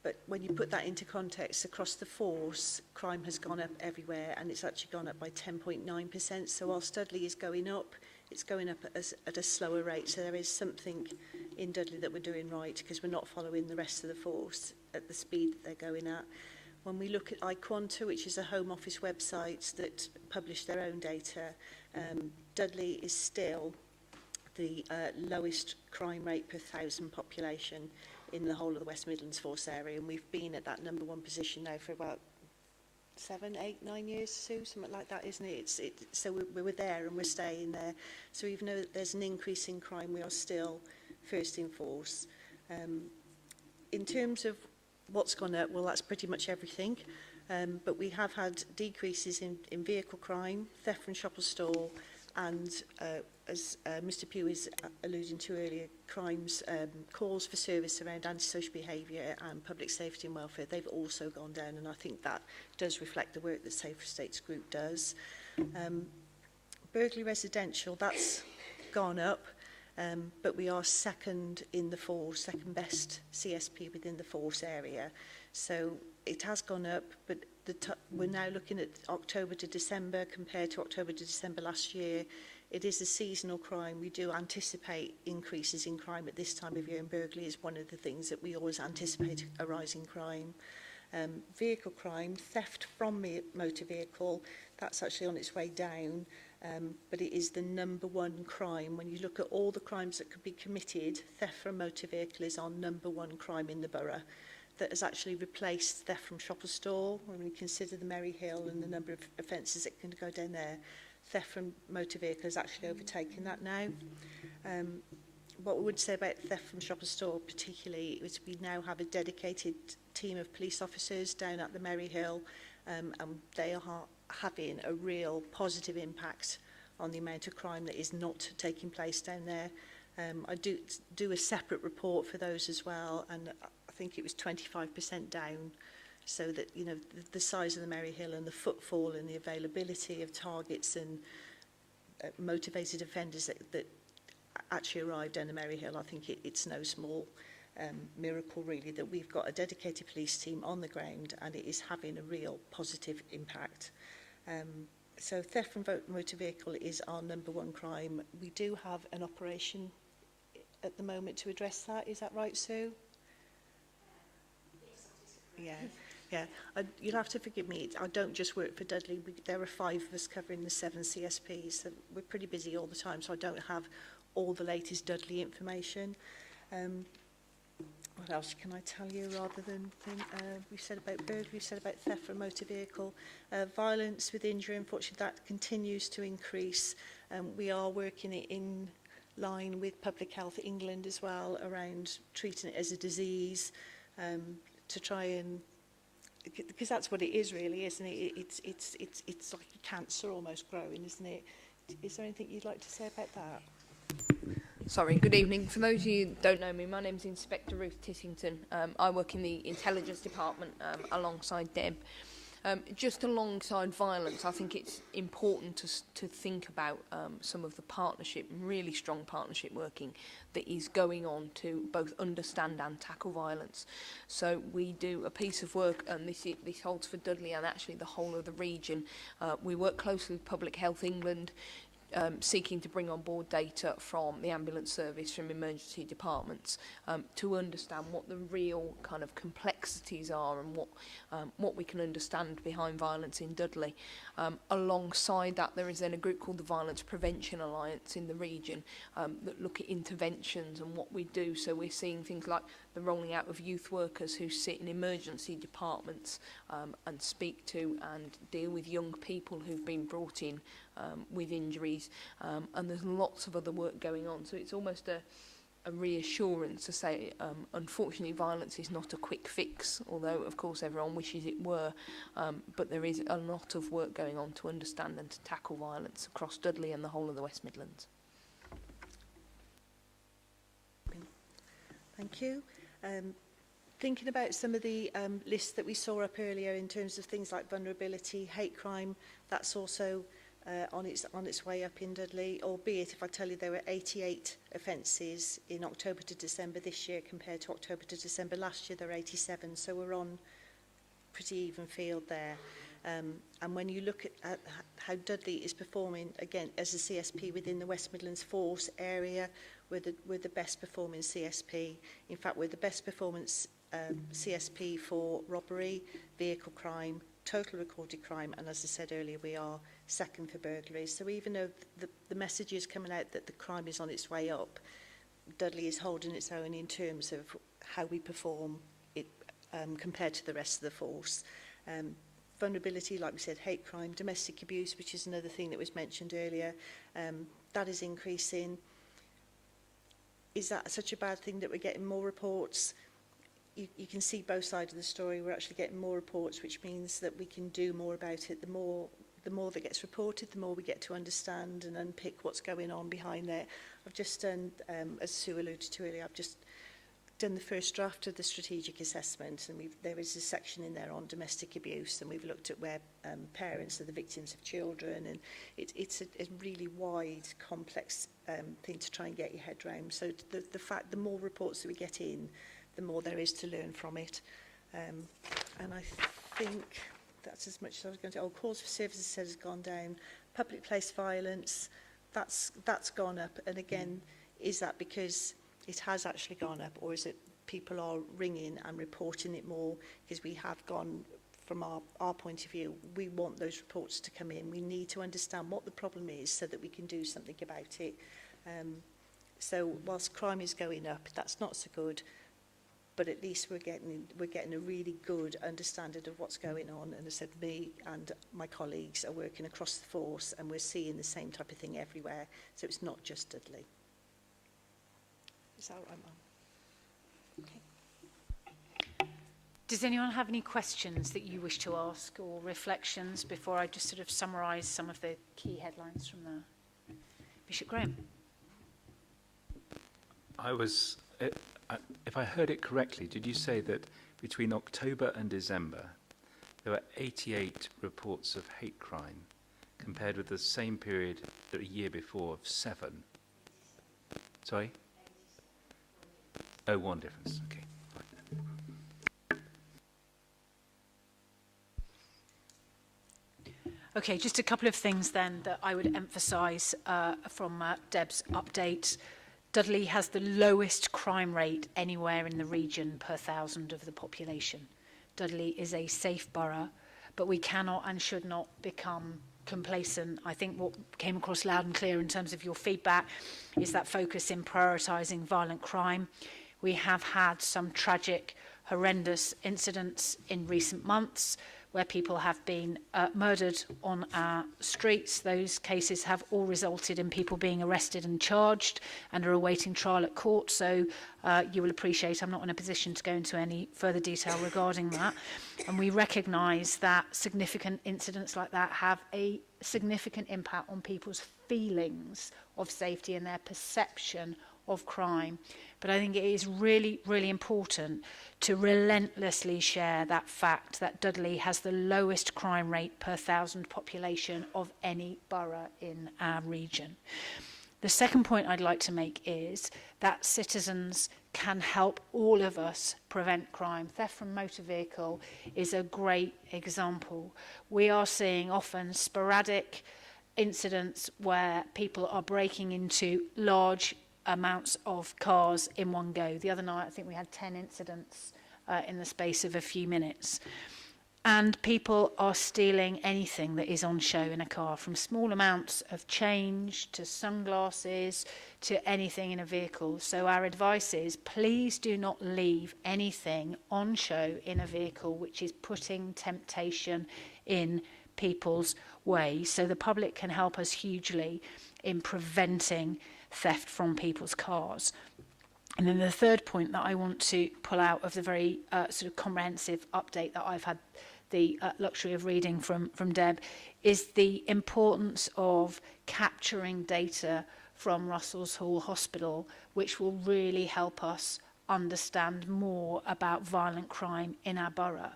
But when you put that into context, across the force, crime has gone up everywhere, and it's actually gone up by 10.9%. So whilst Dudley is going up, it's going up at a slower rate. So there is something in Dudley that we're doing right, because we're not following the rest of the force at the speed that they're going at. When we look at iQuanta, which is a Home Office website that publish their own data, Dudley is still the lowest crime rate per 1,000 population in the whole of the West Midlands Force area, and we've been at that #1 position now for about 7, 8, 9 years, Sue, something like that, isn't it? So we were there and we're staying there. So even though there's an increase in crime, we are still first in force. In terms of what's gone up, well, that's pretty much everything. But we have had decreases in vehicle crime, theft from shop or store, and as Mr Pugh is alluding to earlier, crimes, calls for service around antisocial behaviour and public safety and welfare, they've also gone down, and I think that does reflect the work that Safer Estates Group does. Burglary residential, that's gone up, but we are second in the force, second best CSP within the force area. So it has gone up, but we're now looking at October to December compared to October to December last year. It is a seasonal crime. We do anticipate increases in crime at this time of year, and burglary is one of the things that we always anticipate a rise in crime. Vehicle crime, theft from motor vehicle, that's actually on its way down, but it is the #1 crime. When you look at all the crimes that could be committed, theft from motor vehicle is our #1 crime in the borough. That has actually replaced theft from shop or store. When we consider the Merry Hill and the number of offences that can go down there, theft from motor vehicle has actually overtaken that now. What we would say about theft from shop or store particularly is we now have a dedicated team of police officers down at the Merry Hill, and they are having a real positive impact on the amount of crime that is not taking place down there. I do a separate report for those as well, and I think it was 25% down, so that, you know, the size of the Merry Hill and the footfall and the availability of targets and motivated offenders that actually arrived down the Merry Hill, I think it's no small miracle really that we've got a dedicated police team on the ground, and it is having a real positive impact. So theft from motor vehicle is our #1 crime. We do have an operation at the moment to address that. Is that right, Sue? Yeah. You'll have to forgive me. I don't just work for Dudley. There are 5 of us covering the 7 CSPs. So we're pretty busy all the time, so I don't have all the latest Dudley information. What else can I tell you rather than we've said about burglary, we've said about theft from motor vehicle, violence with injury. Unfortunately, that continues to increase. We are working it in line with Public Health England as well around treating it as a disease, to try and, because that's what it is really, isn't it? It's like a cancer almost growing, isn't it? Is there anything you'd like to say about that? Sorry, good evening. For those of you who don't know me, my name's Inspector Ruth Tittington. I work in the Intelligence Department alongside Deb. Just alongside violence, I think it's important to think about some of the partnership, really strong partnership working that is going on to both understand and tackle violence. So we do a piece of work, and this holds for Dudley and actually the whole of the region. We work closely with Public Health England, seeking to bring on board data from the ambulance service, from emergency departments, to understand what the real kind of complexities are and what we can understand behind violence in Dudley. Alongside that, there is then a group called the Violence Prevention Alliance in the region that look at interventions and what we do. So we're seeing things like the rolling out of youth workers who sit in emergency departments and speak to and deal with young people who've been brought in with injuries, and there's lots of other work going on. So it's almost a reassurance to say, unfortunately, violence is not a quick fix, although, of course, everyone wishes it were, but there is a lot of work going on to understand and to tackle violence across Dudley and the whole of the West Midlands. Thank you. Thinking about some of the lists that we saw up earlier in terms of things like vulnerability, hate crime, that's also on its way up in Dudley, albeit if I tell you there were 88 offences in October to December this year compared to October to December last year, there are 87, so we're on pretty even field there. And when you look at how Dudley is performing, again, as a CSP within the West Midlands Force area, we're the best performing CSP. In fact, we're the best performance CSP for robbery, vehicle crime, total recorded crime, and as I said earlier, we are second for burglary. So even though the message is coming out that the crime is on its way up, Dudley is holding its own in terms of how we perform it compared to the rest of the force. vulnerability, like we said, hate crime, domestic abuse, which is another thing that was mentioned earlier, that is increasing. Is that such a bad thing that we're getting more reports? You can see both sides of the story. We're actually getting more reports, which means that we can do more about it. The more that gets reported, the more we get to understand and unpick what's going on behind there. I've just done, as Sue alluded to earlier, I've just done the first draft of the strategic assessment, and there is a section in there on domestic abuse, and we've looked at where parents are the victims of children, and it's a really wide, complex thing to try and get your head around. So the fact, the more reports that we get in, the more there is to learn from it. And I think that's as much as I was going to. Calls for services has gone down. Public place violence, that's gone up. And again, is that because it has actually gone up, or is it people are ringing and reporting it more? Because we have gone, from our point of view, we want those reports to come in. We need to understand what the problem is so that we can do something about it. So whilst crime is going up, that's not so good. But at least we're getting a really good understanding of what's going on. And as I said, me and my colleagues are working across the force, and we're seeing the same type of thing everywhere. So it's not just Dudley. Is that all right, Mum? Okay. Does anyone have any questions that you wish to ask or reflections before I just sort of summarise some of the key headlines from there? Bishop Graham. If I heard it correctly, did you say that between October and December, there were 88 reports of hate crime, compared with the same period the year before of 7? Sorry? Oh, one difference. Okay. Okay, just a couple of things then that I would emphasise from Deb's update. Dudley has the lowest crime rate anywhere in the region per 1,000 of the population. Dudley is a safe borough, but we cannot and should not become complacent. I think what came across loud and clear in terms of your feedback is that focus in prioritising violent crime. We have had some tragic, horrendous incidents in recent months where people have been murdered on our streets. Those cases have all resulted in people being arrested and charged and are awaiting trial at court. So you will appreciate I'm not in a position to go into any further detail regarding that. And we recognise that significant incidents like that have a significant impact on people's feelings of safety and their perception of crime. But I think it is really, really important to relentlessly share that fact that Dudley has the lowest crime rate per 1,000 population of any borough in our region. The second point I'd like to make is that citizens can help all of us prevent crime. Theft from motor vehicle is a great example. We are seeing often sporadic incidents where people are breaking into large amounts of cars in one go. The other night, I think we had 10 incidents in the space of a few minutes. And people are stealing anything that is on show in a car, from small amounts of change to sunglasses to anything in a vehicle. So our advice is, please do not leave anything on show in a vehicle which is putting temptation in people's way. So the public can help us hugely in preventing theft from people's cars. And then the third point that I want to pull out of the very sort of comprehensive update that I've had the luxury of reading from Deb is the importance of capturing data from Russell's Hall Hospital, which will really help us understand more about violent crime in our borough.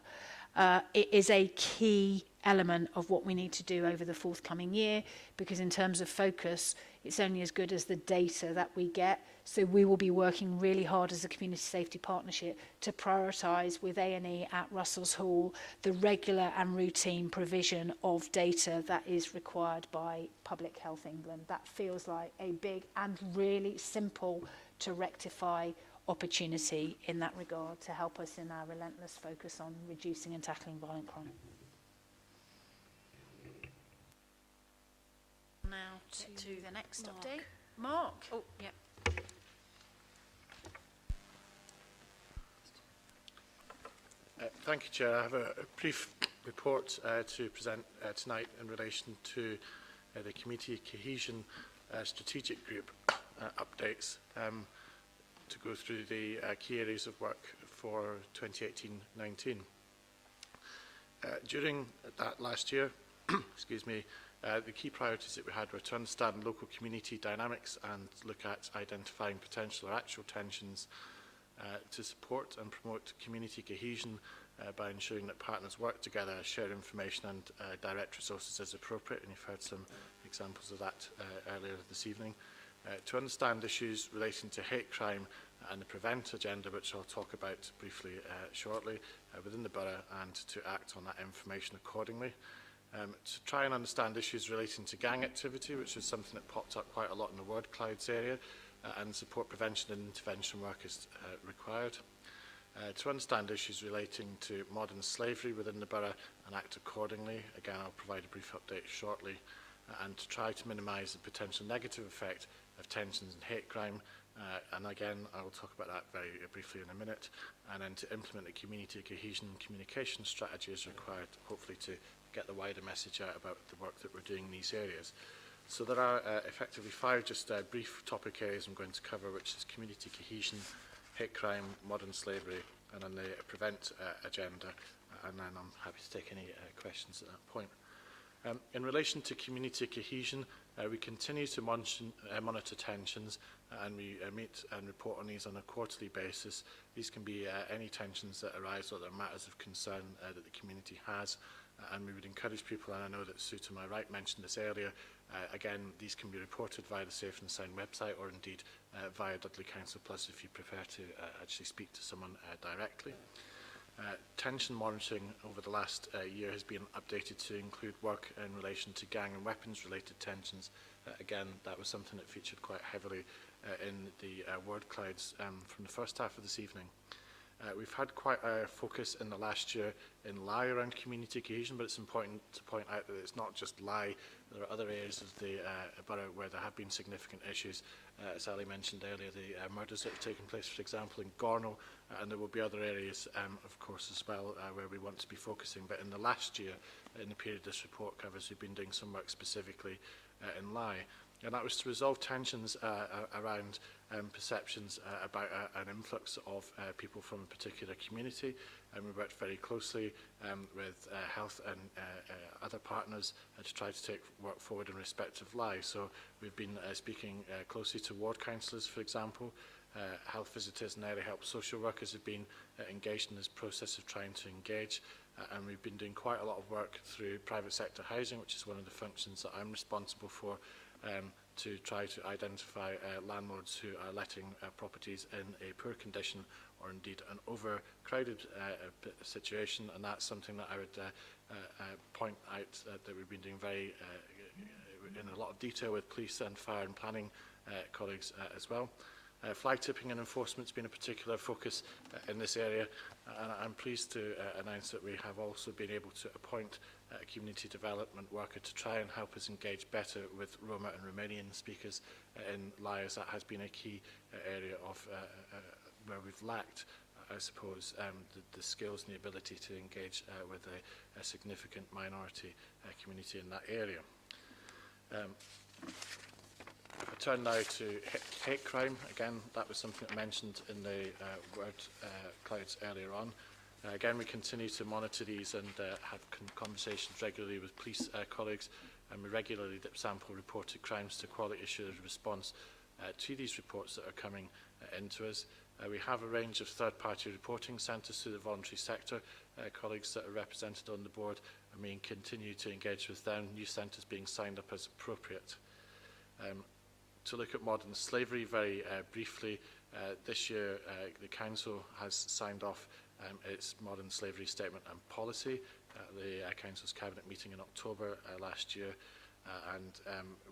It is a key element of what we need to do over the forthcoming year, because in terms of focus, it's only as good as the data that we get. So we will be working really hard as a community safety partnership to prioritise with A&E at Russell's Hall the regular and routine provision of data that is required by Public Health England. That feels like a big and really simple to rectify opportunity in that regard to help us in our relentless focus on reducing and tackling violent crime. Now to the next update. Mark. Oh, yeah. Thank you, Chair. I have a brief report to present tonight in relation to the Community Cohesion Strategic Group updates to go through the key areas of work for 2018-19. During that last year, excuse me, the key priorities that we had were to understand local community dynamics and look at identifying potential or actual tensions, to support and promote community cohesion by ensuring that partners work together, share information and direct resources as appropriate, and you've heard some examples of that earlier this evening. To understand issues relating to hate crime and the prevent agenda, which I'll talk about briefly shortly, within the borough, and to act on that information accordingly. To try and understand issues relating to gang activity, which is something that popped up quite a lot in the word clouds area, and support prevention and intervention work is required. To understand issues relating to modern slavery within the borough and act accordingly. Again, I'll provide a brief update shortly. And to try to minimise the potential negative effect of tensions and hate crime. And again, I will talk about that very briefly in a minute. And then to implement the community cohesion and communication strategy is required, hopefully to get the wider message out about the work that we're doing in these areas. So there are effectively 5 just brief topic areas I'm going to cover, which is community cohesion, hate crime, modern slavery, and then the prevent agenda. And then I'm happy to take any questions at that point. In relation to community cohesion, we continue to monitor tensions, and we meet and report on these on a quarterly basis. These can be any tensions that arise or that are matters of concern that the community has, and we would encourage people, and I know that Sue to my right mentioned this earlier, again, these can be reported via the Safe and Sound website, or indeed via Dudley Council Plus if you prefer to actually speak to someone directly. Tension monitoring over the last year has been updated to include work in relation to gang and weapons related tensions. Again, that was something that featured quite heavily in the word clouds from the first half of this evening. We've had quite a focus in the last year in lie around community cohesion, but it's important to point out that it's not just lie. There are other areas of the borough where there have been significant issues. As Ali mentioned earlier, the murders that have taken place, for example, in Gornal, and there will be other areas, of course, as well, where we want to be focusing. But in the last year, in the period this report covers, we've been doing some work specifically in lie. And that was to resolve tensions around perceptions about an influx of people from a particular community. And we worked very closely with health and other partners to try to take work forward in respect of lie. So we've been speaking closely to ward councillors, for example. Health visitors and early help social workers have been engaged in this process of trying to engage. And we've been doing quite a lot of work through private sector housing, which is one of the functions that I'm responsible for, to try to identify landlords who are letting properties in a poor condition or indeed an overcrowded situation. And that's something that I would point out that we've been doing very in a lot of detail with police and fire and planning colleagues as well. Flag tipping and enforcement has been a particular focus in this area, and I'm pleased to announce that we have also been able to appoint a community development worker to try and help us engage better with Roma and Romanian speakers in Liars. That has been a key area of where we've lacked, I suppose, the skills and the ability to engage with a significant minority community in that area. If I turn now to hate crime, again, that was something I mentioned in the word clouds earlier on. Again, we continue to monitor these and have conversations regularly with police colleagues, and we regularly dip sample reported crimes to quality assured response to these reports that are coming into us. We have a range of third-party reporting centres through the voluntary sector, colleagues that are represented on the board, and we continue to engage with them, new centres being signed up as appropriate. To look at modern slavery very briefly, this year the Council has signed off its modern slavery statement and policy at the Council's Cabinet meeting in October last year, and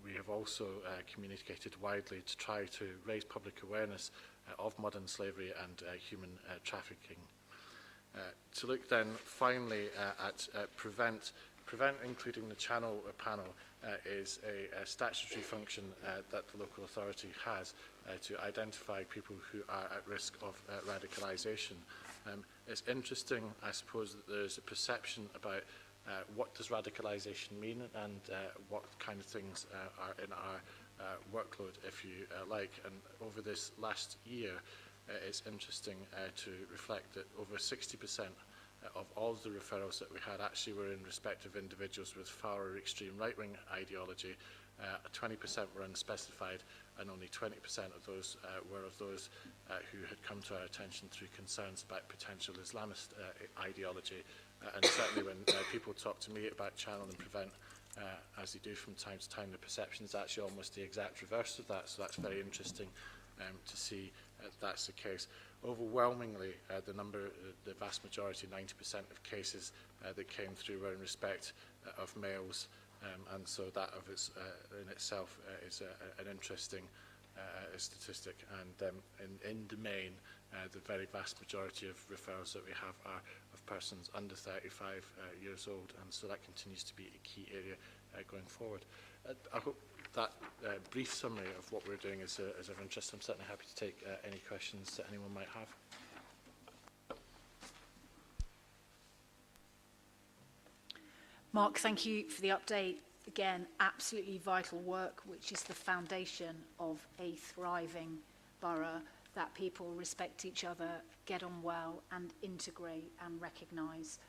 we have also communicated widely to try to raise public awareness of modern slavery and human trafficking. To look then finally at prevent, including the channel panel, is a statutory function that the local authority has to identify people who are at risk of radicalisation. It's interesting, I suppose, that there's a perception about what does radicalisation mean, and what kind of things are in our workload, if you like. And over this last year, it's interesting to reflect that over 60% of all the referrals that we had actually were in respect of individuals with far or extreme right-wing ideology. 20% were unspecified, and only 20% of those were of those who had come to our attention through concerns about potential Islamist ideology. And certainly when people talk to me about channel and prevent, as they do from time to time, the perception is actually almost the exact reverse of that. So that's very interesting to see that's the case. Overwhelmingly, the vast majority, 90% of cases that came through were in respect of males, and so that in itself is an interesting statistic. And in the main, the very vast majority of referrals that we have are of persons under 35 years old, and so that continues to be a key area going forward. I hope that brief summary of what we're doing is of interest. I'm certainly happy to take any questions that anyone might have. Mark, thank you for the update. Again, absolutely vital work, which is the foundation of a thriving borough, that people respect each other, get on well, and integrate and recognise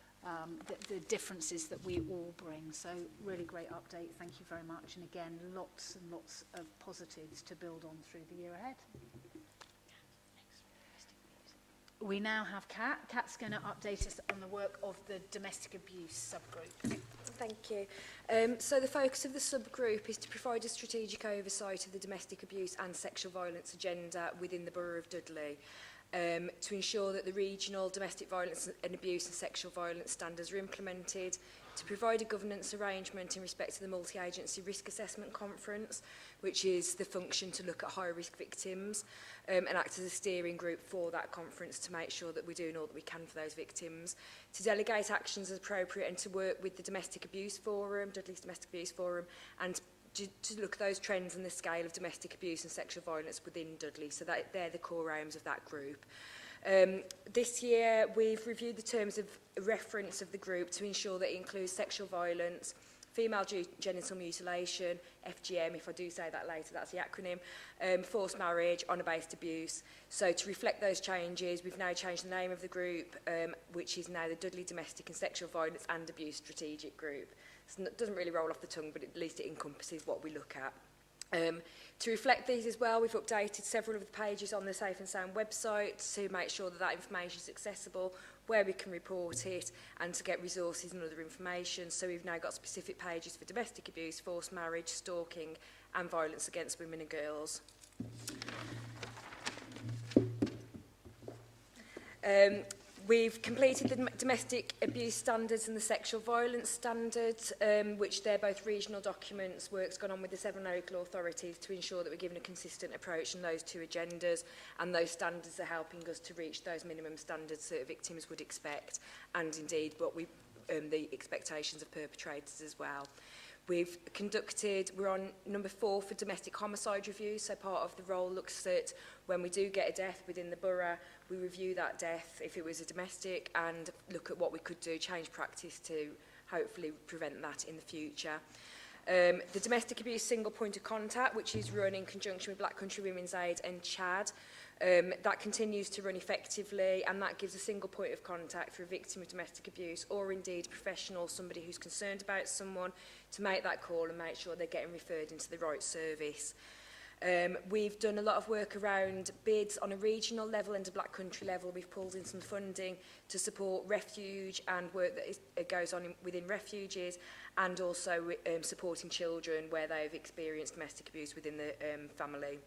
the differences that we all bring. So really great update. Thank you very much. And again, lots and lots of positives to build on through the year ahead. We now have Kat. Kat's going to update us on the work of the domestic abuse subgroup. Thank you. So the focus of the subgroup is to provide a strategic oversight of the domestic abuse and sexual violence agenda within the Borough of Dudley, to ensure that the regional domestic violence and abuse and sexual violence standards are implemented, to provide a governance arrangement in respect to the multi-agency risk assessment conference, which is the function to look at high-risk victims, and act as a steering group for that conference to make sure that we're doing all that we can for those victims, to delegate actions as appropriate and to work with the Domestic Abuse Forum, Dudley's Domestic Abuse Forum, and to look at those trends and the scale of domestic abuse and sexual violence within Dudley. So they're the core aims of that group. This year, we've reviewed the terms of reference of the group to ensure that it includes sexual violence, female genital mutilation, FGM, if I do say that later, that's the acronym, forced marriage, honour-based abuse. So to reflect those changes, we've now changed the name of the group, which is now the Dudley Domestic and Sexual Violence and Abuse Strategic Group. It doesn't really roll off the tongue, but at least it encompasses what we look at. To reflect these as well, we've updated several of the pages on the Safe and Sound website to make sure that that information is accessible, where we can report it, and to get resources and other information. So we've now got specific pages for domestic abuse, forced marriage, stalking, and violence against women and girls. We've completed the domestic abuse standards and the sexual violence standards, which they're both regional documents. Work's gone on with the 7 local authorities to ensure that we're given a consistent approach on those 2 agendas, and those standards are helping us to reach those minimum standards that victims would expect, and indeed what we the expectations of perpetrators as well. We're on number 4 for domestic homicide review, so part of the role looks at when we do get a death within the borough, we review that death if it was a domestic and look at what we could do, change practice to hopefully prevent that in the future. The domestic abuse single point of contact, which is run in conjunction with Black Country Women's Aid and CHAD, that continues to run effectively, and that gives a single point of contact for a victim of domestic abuse, or indeed a professional, somebody who's concerned about someone, to make that call and make sure they're getting referred into the right service. We've done a lot of work around bids on a regional level and a Black Country level. We've pulled in some funding to support refuge and work that goes on within refuges, and also supporting children where they've experienced domestic abuse within the family.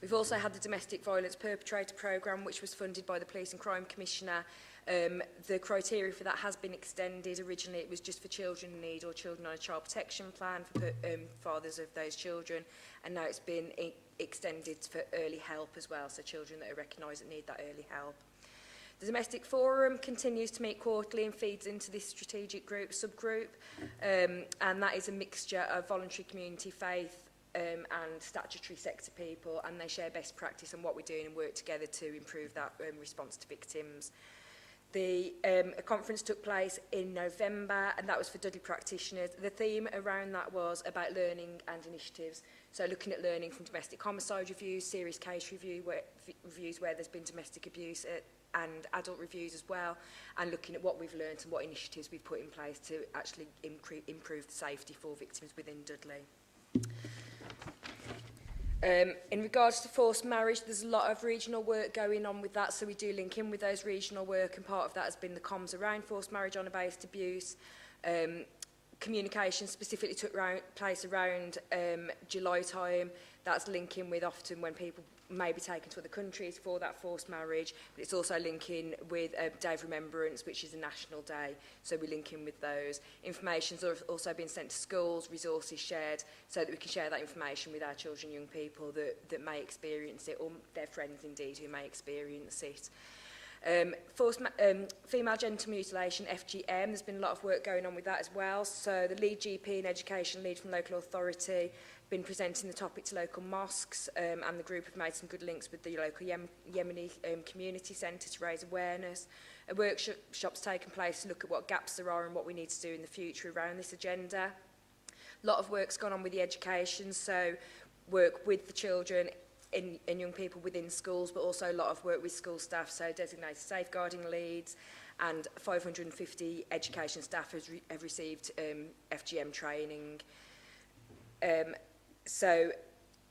We've also had the Domestic Violence Perpetrator Programme, which was funded by the Police and Crime Commissioner. The criteria for that has been extended. Originally it was just for children in need or children on a child protection plan for fathers of those children, and now it's been extended for early help as well, so children that are recognised that need that early help. The Domestic Forum continues to meet quarterly and feeds into this strategic group subgroup, and that is a mixture of voluntary community, faith, and statutory sector people, and they share best practice on what we're doing and work together to improve that response to victims. A conference took place in November, and that was for Dudley practitioners. The theme around that was about learning and initiatives. So looking at learning from domestic homicide reviews, serious case reviews where there's been domestic abuse and adult reviews as well, and looking at what we've learned and what initiatives we've put in place to actually improve the safety for victims within Dudley. In regards to forced marriage, there's a lot of regional work going on with that, so we do link in with those regional work, and part of that has been the comms around forced marriage, honour-based abuse. Communication specifically took place around July time. That's linking with often when people may be taken to other countries for that forced marriage, but it's also linking with Day of Remembrance, which is a national day, so we link in with those. Information's also been sent to schools, resources shared, so that we can share that information with our children and young people that may experience it, or their friends indeed who may experience it. Female genital mutilation, FGM, there's been a lot of work going on with that as well. So the lead GP and education lead from local authority been presenting the topic to local mosques, and the group have made some good links with the local Yemeni community centre to raise awareness. A workshop's taken place to look at what gaps there are and what we need to do in the future around this agenda. A lot of work's gone on with the education, so work with the children and young people within schools, but also a lot of work with school staff, so designated safeguarding leads, and 550 education staff have received FGM training. So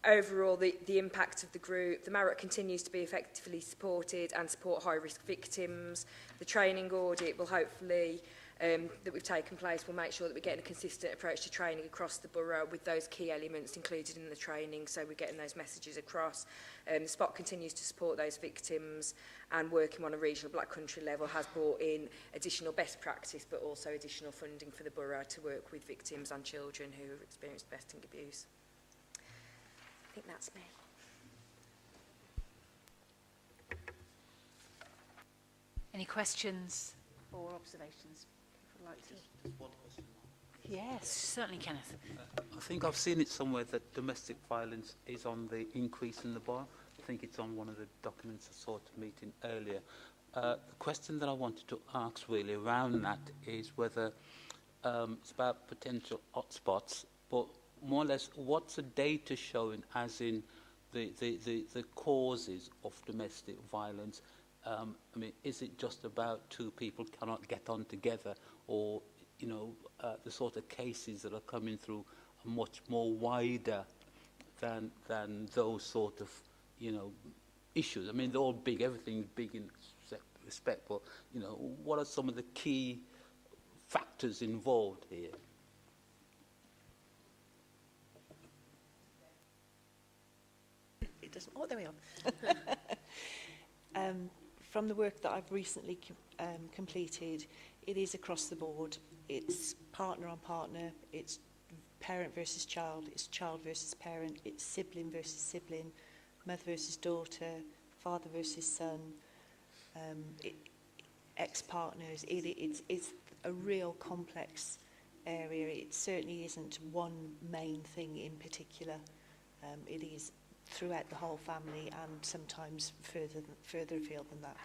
overall, the impact of the group, the MARAT continues to be effectively supported and support high-risk victims. The training audit will hopefully, that we've taken place, will make sure that we're getting a consistent approach to training across the borough with those key elements included in the training, so we're getting those messages across. The SPOT continues to support those victims, and working on a regional Black Country level has brought in additional best practice, but also additional funding for the borough to work with victims and children who have experienced domestic abuse. I think that's me. Any questions or observations? People like to? Just one question. Yes, certainly, Kenneth. I think I've seen it somewhere that domestic violence is on the increase in the bar. I think it's on one of the documents I saw at the meeting earlier. The question that I wanted to ask really around that is whether it's about potential hotspots, but more or less what's the data showing as in the causes of domestic violence? I mean, is it just about two people cannot get on together, or, you know, the sort of cases that are coming through are much more wider than those sort of, you know, issues? I mean, they're all big, everything's big in respect, but, you know, what are some of the key factors involved here? It doesn't. Oh, there we are. From the work that I've recently completed, it is across the board. It's partner on partner, it's parent versus child, it's child versus parent, it's sibling versus sibling, mother versus daughter, father versus son, ex-partners. It's a real complex area. It certainly isn't one main thing in particular. It is throughout the whole family, and sometimes further afield than that.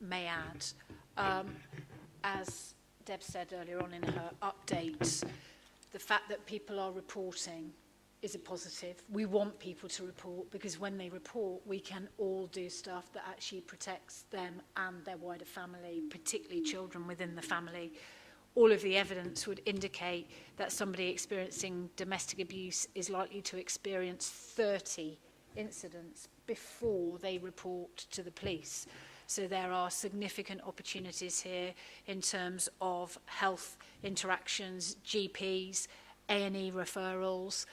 May add, as Deb said earlier on in her update, the fact that people are reporting is a positive. We want people to report, because when they report, we can all do stuff that actually protects them and their wider family, particularly children within the family. All of the evidence would indicate that somebody experiencing domestic abuse is likely to experience 30 incidents before they report to the police. So there are significant opportunities here in terms of health interactions, GPs, A&E referrals,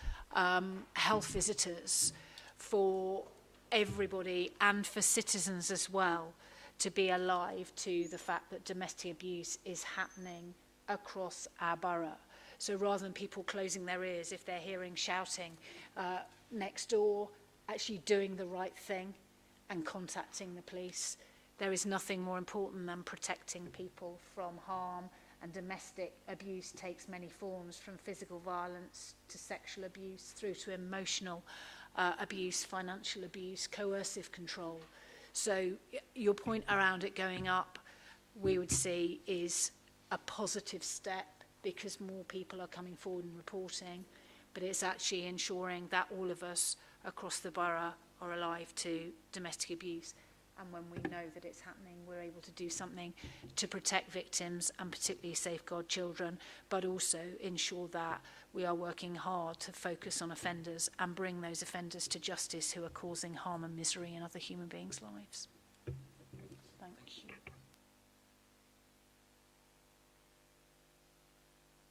health visitors, for everybody and for citizens as well to be alive to the fact that domestic abuse is happening across our borough. So rather than people closing their ears if they're hearing shouting next door, actually doing the right thing and contacting the police. There is nothing more important than protecting people from harm, and domestic abuse takes many forms, from physical violence to sexual abuse through to emotional abuse, financial abuse, coercive control. So your point around it going up, we would see is a positive step because more people are coming forward and reporting, but it's actually ensuring that all of us across the borough are alive to domestic abuse. And when we know that it's happening, we're able to do something to protect victims and particularly safeguard children, but also ensure that we are working hard to focus on offenders and bring those offenders to justice who are causing harm and misery in other human beings' lives. Thank you.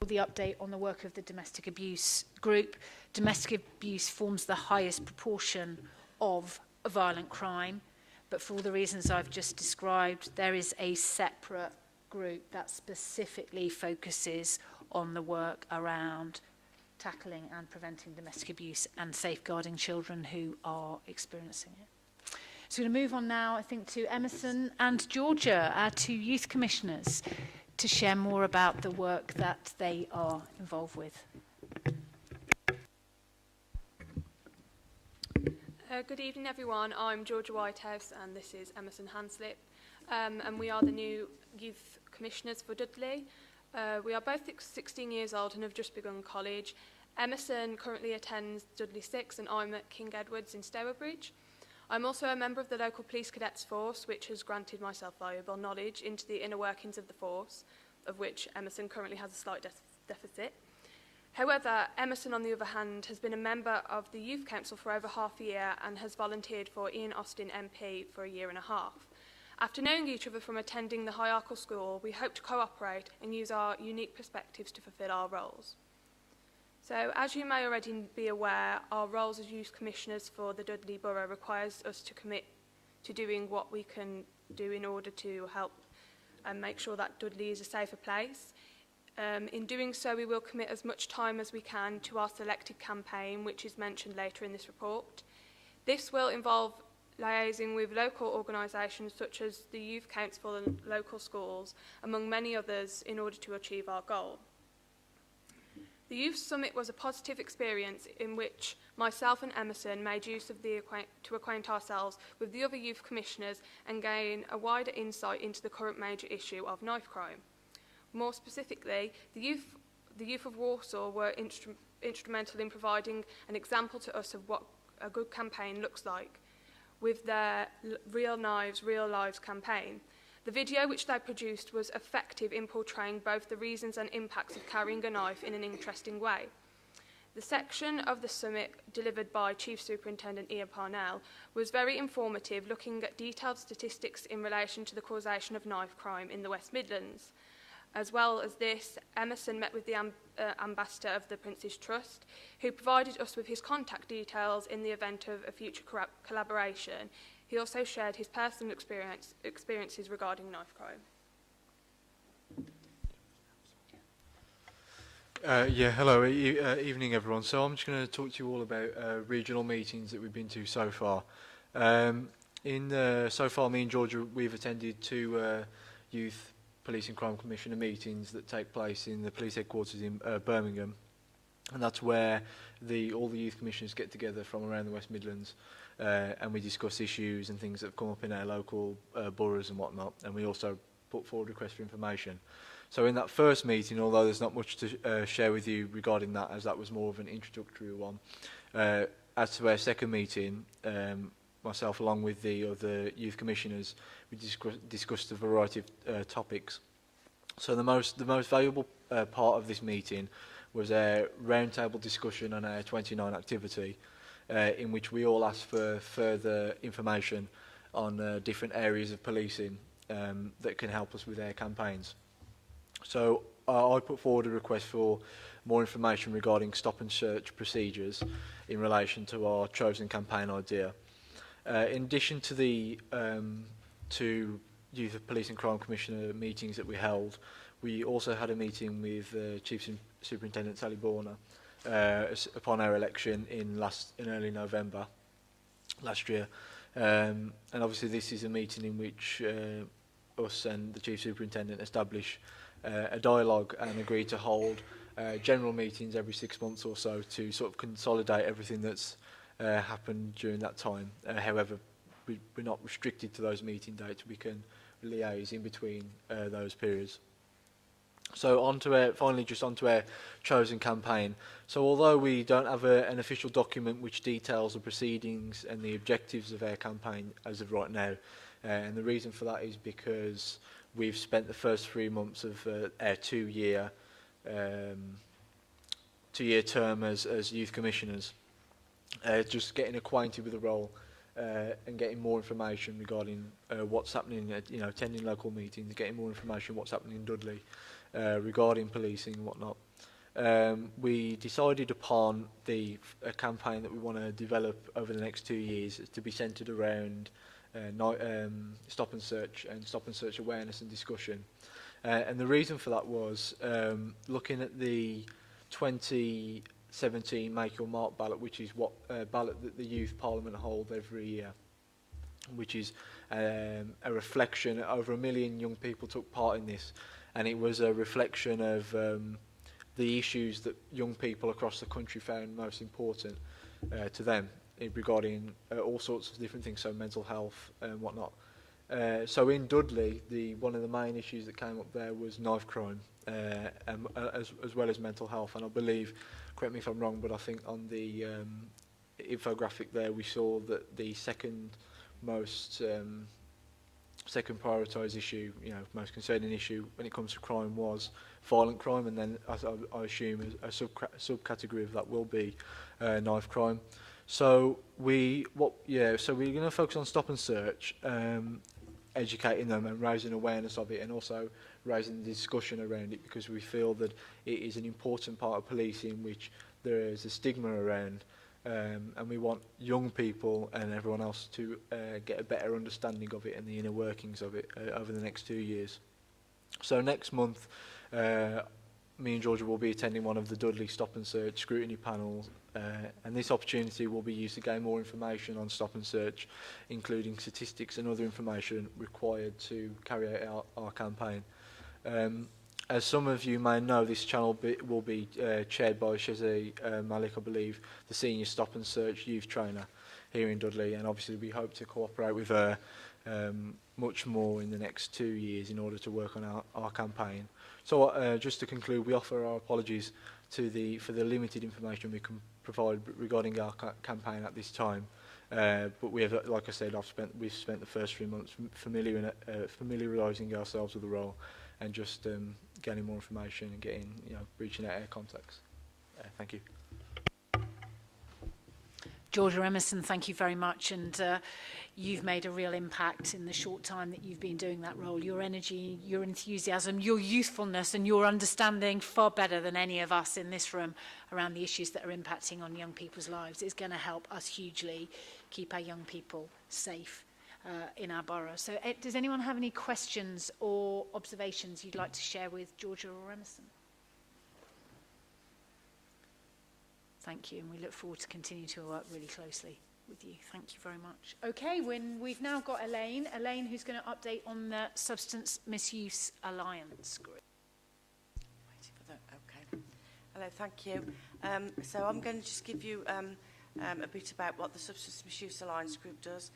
The update on the work of the domestic abuse group. Domestic abuse forms the highest proportion of violent crime, but for all the reasons I've just described, there is a separate group that specifically focuses on the work around tackling and preventing domestic abuse and safeguarding children who are experiencing it. So we're going to move on now, I think, to Emerson and Georgia, our two youth commissioners, to share more about the work that they are involved with. Good evening, everyone. I'm Georgia Whitehouse, and this is Emerson Hanslip, and we are the new youth commissioners for Dudley. We are both 16 years old and have just begun college. Emerson currently attends Dudley 6, and I'm at King Edward's in Stourbridge. I'm also a member of the local police cadets force, which has granted myself valuable knowledge into the inner workings of the force, of which Emerson currently has a slight deficit. However, Emerson, on the other hand, has been a member of the Youth Council for over half a year and has volunteered for Ian Austin MP for a year and a half. After knowing each other from attending the hierarchical school, we hope to cooperate and use our unique perspectives to fulfil our roles. So, as you may already be aware, our roles as youth commissioners for the Dudley Borough requires us to commit to doing what we can do in order to help and make sure that Dudley is a safer place. In doing so, we will commit as much time as we can to our selected campaign, which is mentioned later in this report. This will involve liaising with local organisations such as the Youth Council and local schools, among many others, in order to achieve our goal. The Youth Summit was a positive experience in which myself and Emerson made use of to acquaint ourselves with the other youth commissioners and gain a wider insight into the current major issue of knife crime. More specifically, the youth of Warsaw were instrumental in providing an example to us of what a good campaign looks like with their Real Knives, Real Lives campaign. The video which they produced was effective in portraying both the reasons and impacts of carrying a knife in an interesting way. The section of the summit delivered by Chief Superintendent Ian Parnell was very informative, looking at detailed statistics in relation to the causation of knife crime in the West Midlands. As well as this, Emerson met with the ambassador of the Prince's Trust, who provided us with his contact details in the event of a future collaboration. He also shared his personal experiences regarding knife crime. Hello, evening everyone. So I'm just going to talk to you all about regional meetings that we've been to so far. So far, me and Georgia, we've attended two youth Police and Crime Commissioner meetings that take place in the police headquarters in Birmingham, and that's where all the youth commissioners get together from around the West Midlands, and we discuss issues and things that have come up in our local boroughs and whatnot, and we also put forward requests for information. So in that first meeting, although there's not much to share with you regarding that, as that was more of an introductory one, as to our second meeting, myself along with the other youth commissioners, we discussed a variety of topics. So the most valuable part of this meeting was a roundtable discussion on our 29 activity, in which we all asked for further information on different areas of policing that can help us with our campaigns. So I put forward a request for more information regarding stop and search procedures in relation to our chosen campaign idea. In addition to the two Youth Police and Crime Commissioner meetings that we held, we also had a meeting with Chief Superintendent Sally Borner upon our election in early November last year. And obviously this is a meeting in which us and the Chief Superintendent establish a dialogue and agree to hold general meetings every 6 months or so to sort of consolidate everything that's happen during that time. However, we're not restricted to those meeting dates. We can liaise in between those periods. So finally, just onto our chosen campaign. So although we don't have an official document which details the proceedings and the objectives of our campaign as of right now, and the reason for that is because we've spent the first 3 months of our two-year term as youth commissioners just getting acquainted with the role and getting more information regarding what's happening at, attending local meetings, getting more information what's happening in Dudley regarding policing and whatnot. We decided upon a campaign that we want to develop over the next 2 years to be centred around stop and search awareness and discussion. And the reason for that was looking at the 2017 Make Your Mark ballot, which is what ballot that the Youth Parliament hold every year, which is a reflection. Over 1 million young people took part in this, and it was a reflection of the issues that young people across the country found most important to them regarding all sorts of different things, so mental health and whatnot. So in Dudley, one of the main issues that came up there was knife crime, as well as mental health. And I believe, correct me if I'm wrong, but I think on the infographic there we saw that the second prioritised issue, most concerning issue when it comes to crime was violent crime, and then I assume a subcategory of that will be knife crime. So we're going to focus on stop and search, educating them and raising awareness of it, and also raising the discussion around it, because we feel that it is an important part of policing which there is a stigma around, and we want young people and everyone else to get a better understanding of it and the inner workings of it over the next 2 years. So next month, me and Georgia will be attending one of the Dudley Stop and Search scrutiny panels, and this opportunity will be used to gain more information on stop and search, including statistics and other information required to carry out our campaign. As some of you may know, this channel will be chaired by Shezi Malik, I believe, the senior stop and search youth trainer here in Dudley, and obviously we hope to cooperate with her much more in the next 2 years in order to work on our campaign. So just to conclude, we offer our apologies for the limited information we can provide regarding our campaign at this time. But we have, like I said, we've spent the first 3 months familiarising ourselves with the role, and just getting more information and reaching out our contacts. Thank you. Georgia Emerson, thank you very much, and you've made a real impact in the short time that you've been doing that role. Your energy, your enthusiasm, your youthfulness and your understanding far better than any of us in this room around the issues that are impacting on young people's lives is going to help us hugely keep our young people safe in our borough. So does anyone have any questions or observations you'd like to share with Georgia or Emerson? Thank you, and we look forward to continue to work really closely with you. Thank you very much. Okay, we've now got Elaine, who's going to update on the Substance Misuse Alliance group. Okay. Hello, thank you. So I'm going to just give you a bit about what the Substance Misuse Alliance group does.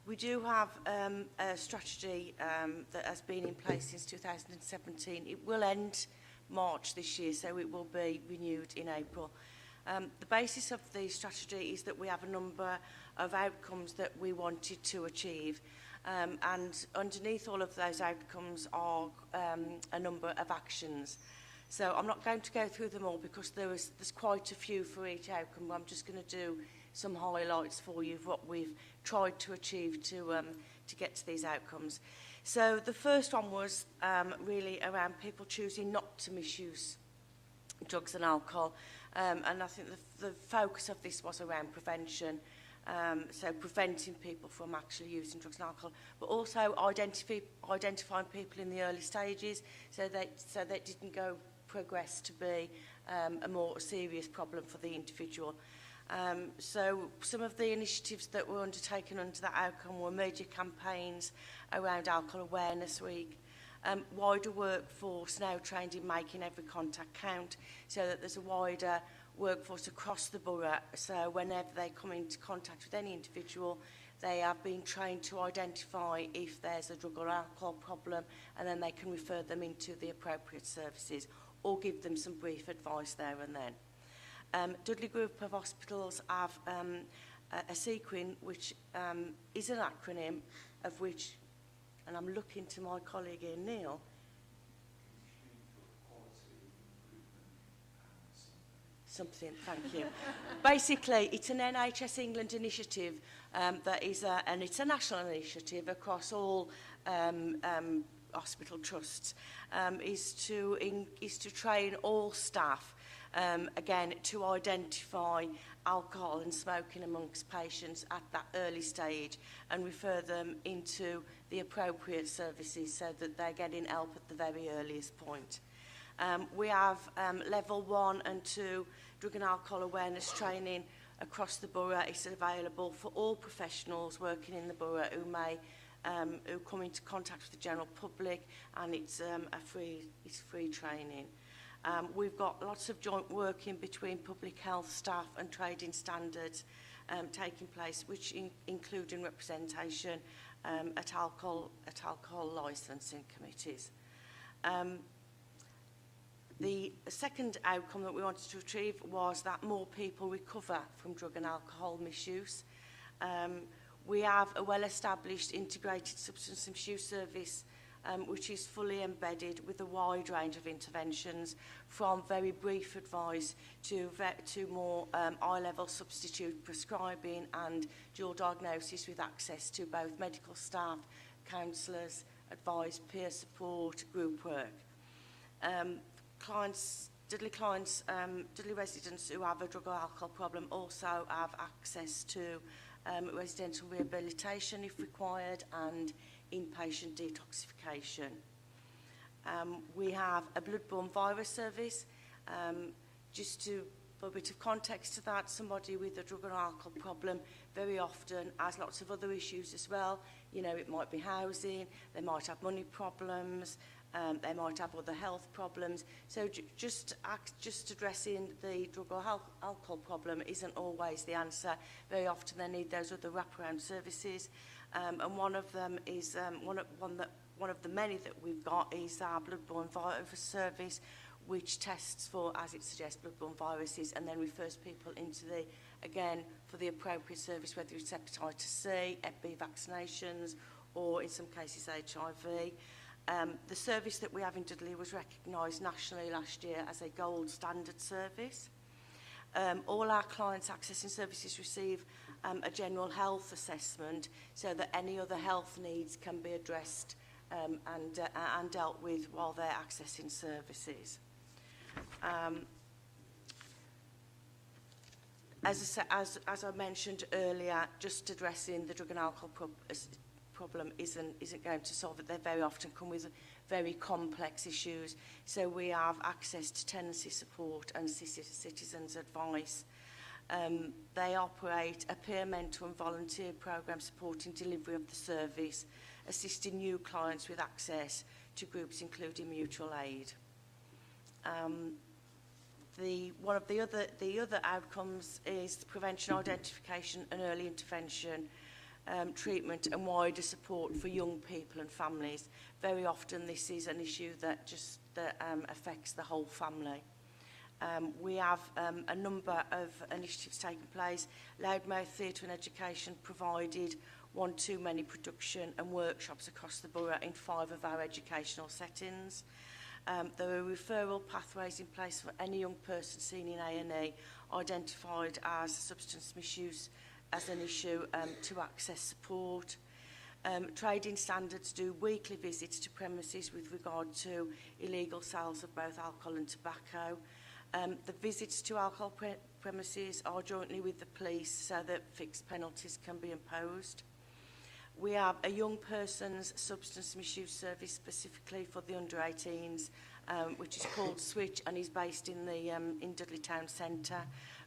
We do have a strategy that has been in place since 2017. It will end March this year, so it will be renewed in April. The basis of the strategy is that we have a number of outcomes that we wanted to achieve, and underneath all of those outcomes are a number of actions. So I'm not going to go through them all because there's quite a few for each outcome. I'm just going to do some highlights for you of what we've tried to achieve to get to these outcomes. So the first one was really around people choosing not to misuse drugs and alcohol. And I think the focus of this was around prevention, so preventing people from actually using drugs and alcohol, but also identifying people in the early stages so that didn't progress to be a more serious problem for the individual. So some of the initiatives that were undertaken under that outcome were major campaigns around Alcohol Awareness Week, wider workforce now trained in making every contact count, so that there's a wider workforce across the borough, so whenever they come into contact with any individual, they have been trained to identify if there's a drug or alcohol problem, and then they can refer them into the appropriate services or give them some brief advice there and then. Dudley Group of Hospitals have a sequin, which is an acronym of which, and I'm looking to my colleague here, Neil. Something, thank you. Basically, it's an NHS England initiative that is and it's a national initiative across all hospital trusts, is to train all staff, again, to identify alcohol and smoking amongst patients at that early stage and refer them into the appropriate services so that they're getting help at the very earliest point. We have level 1 and 2 drug and alcohol awareness training across the borough. It's available for all professionals working in the borough who come into contact with the general public, and it's free training. We've got lots of joint working between public health staff and trading standards taking place, which including representation at alcohol licensing committees. The second outcome that we wanted to achieve was that more people recover from drug and alcohol misuse. We have a well-established integrated substance misuse service which is fully embedded with a wide range of interventions, from very brief advice to more high-level substitute prescribing and dual diagnosis with access to both medical staff, counsellors, advice, peer support, group work. Dudley residents who have a drug or alcohol problem also have access to residential rehabilitation if required and inpatient detoxification. We have a bloodborne virus service. Just to put a bit of context to that, somebody with a drug or alcohol problem very often has lots of other issues as well. You know, it might be housing, they might have money problems, they might have other health problems. So just addressing the drug or alcohol problem isn't always the answer. Very often they need those other wraparound services. And one of them is one of the many that we've got is our bloodborne virus service, which tests for, as it suggests, bloodborne viruses and then refers people into for the appropriate service, whether it's hepatitis C, Hep B vaccinations, or in some cases HIV. The service that we have in Dudley was recognised nationally last year as a gold standard service. All our clients accessing services receive a general health assessment so that any other health needs can be addressed and dealt with while they're accessing services. As I mentioned earlier, just addressing the drug and alcohol problem isn't going to solve it. They very often come with very complex issues. So we have access to tenancy support and citizens advice. They operate a peer mentor and volunteer programme supporting delivery of the service, assisting new clients with access to groups including mutual aid. One of the other outcomes is the prevention, identification and early intervention, treatment and wider support for young people and families. Very often this is an issue that affects the whole family. We have a number of initiatives taking place. Loudmouth Theatre and Education provided one too many production and workshops across the borough in 5 of our educational settings. There are referral pathways in place for any young person seen in A&E identified as substance misuse as an issue to access support. Trading standards do weekly visits to premises with regard to illegal sales of both alcohol and tobacco. The visits to alcohol premises are jointly with the police so that fixed penalties can be imposed. We have a young person's substance misuse service specifically for the under 18s, which is called Switch and is based in Dudley Town Centre.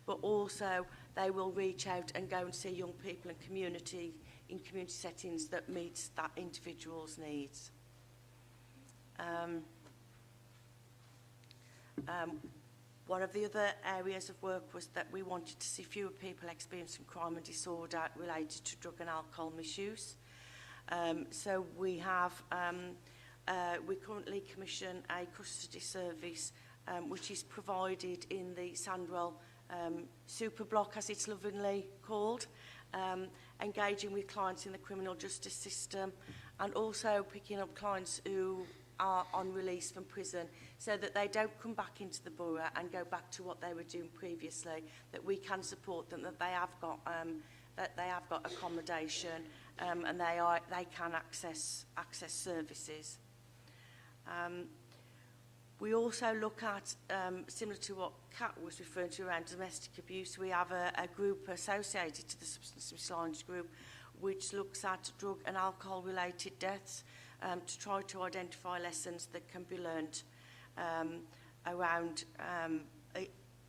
But also they will reach out and go and see young people in community settings that meets that individual's One of the other areas of work was that we wanted to see fewer people experiencing crime and disorder related to drug and alcohol misuse. So we currently commission a custody service which is provided in the Sandwell super block, as it's lovingly called, engaging with clients in the criminal justice system and also picking up clients who are on release from prison so that they don't come back into the borough and go back to what they were doing previously, that we can support them, that they have got accommodation and they can access services. We also look at, similar to what Kat was referring to around domestic abuse, we have a group associated to the Substance Misaligned group which looks at drug and alcohol related deaths to try to identify lessons that can be learnt around,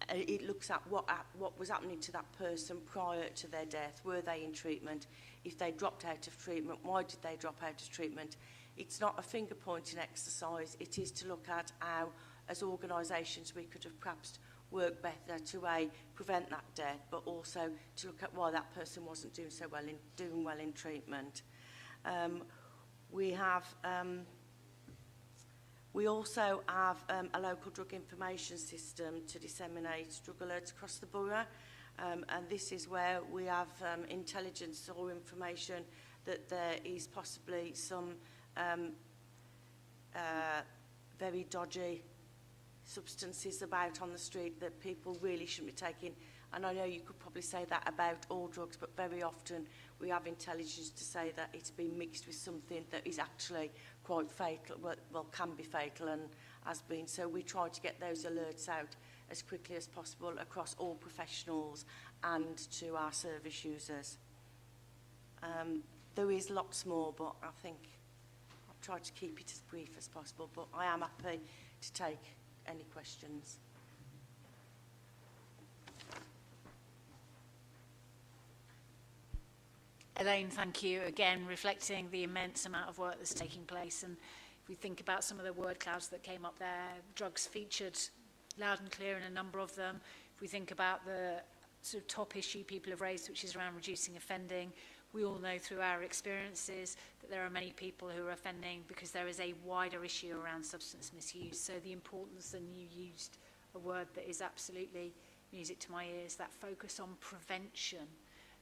it looks at what was happening to that person prior to their death. Were they in treatment? If they dropped out of treatment, why did they drop out of treatment? It's not a finger-pointing exercise. It is to look at how, as organisations, we could have perhaps worked better to prevent that death, but also to look at why that person wasn't doing well in treatment. We also have a local drug information system to disseminate drug alerts across the borough, and this is where we have intelligence or information that there is possibly some very dodgy substances about on the street that people really shouldn't be taking. And I know you could probably say that about all drugs, but very often we have intelligence to say that it's been mixed with something that is actually quite fatal, well, can be fatal and has been. So we try to get those alerts out as quickly as possible across all professionals and to our service users. There is lots more, but I think I'll try to keep it as brief as possible, but I am happy to take any questions. Elaine, thank you. Again, reflecting the immense amount of work that's taking place. And if we think about some of the word clouds that came up there, drugs featured loud and clear in a number of them. If we think about the sort of top issue people have raised, which is around reducing offending, we all know through our experiences that there are many people who are offending because there is a wider issue around substance misuse. So the importance, and you used a word that is absolutely music to my ears, that focus on prevention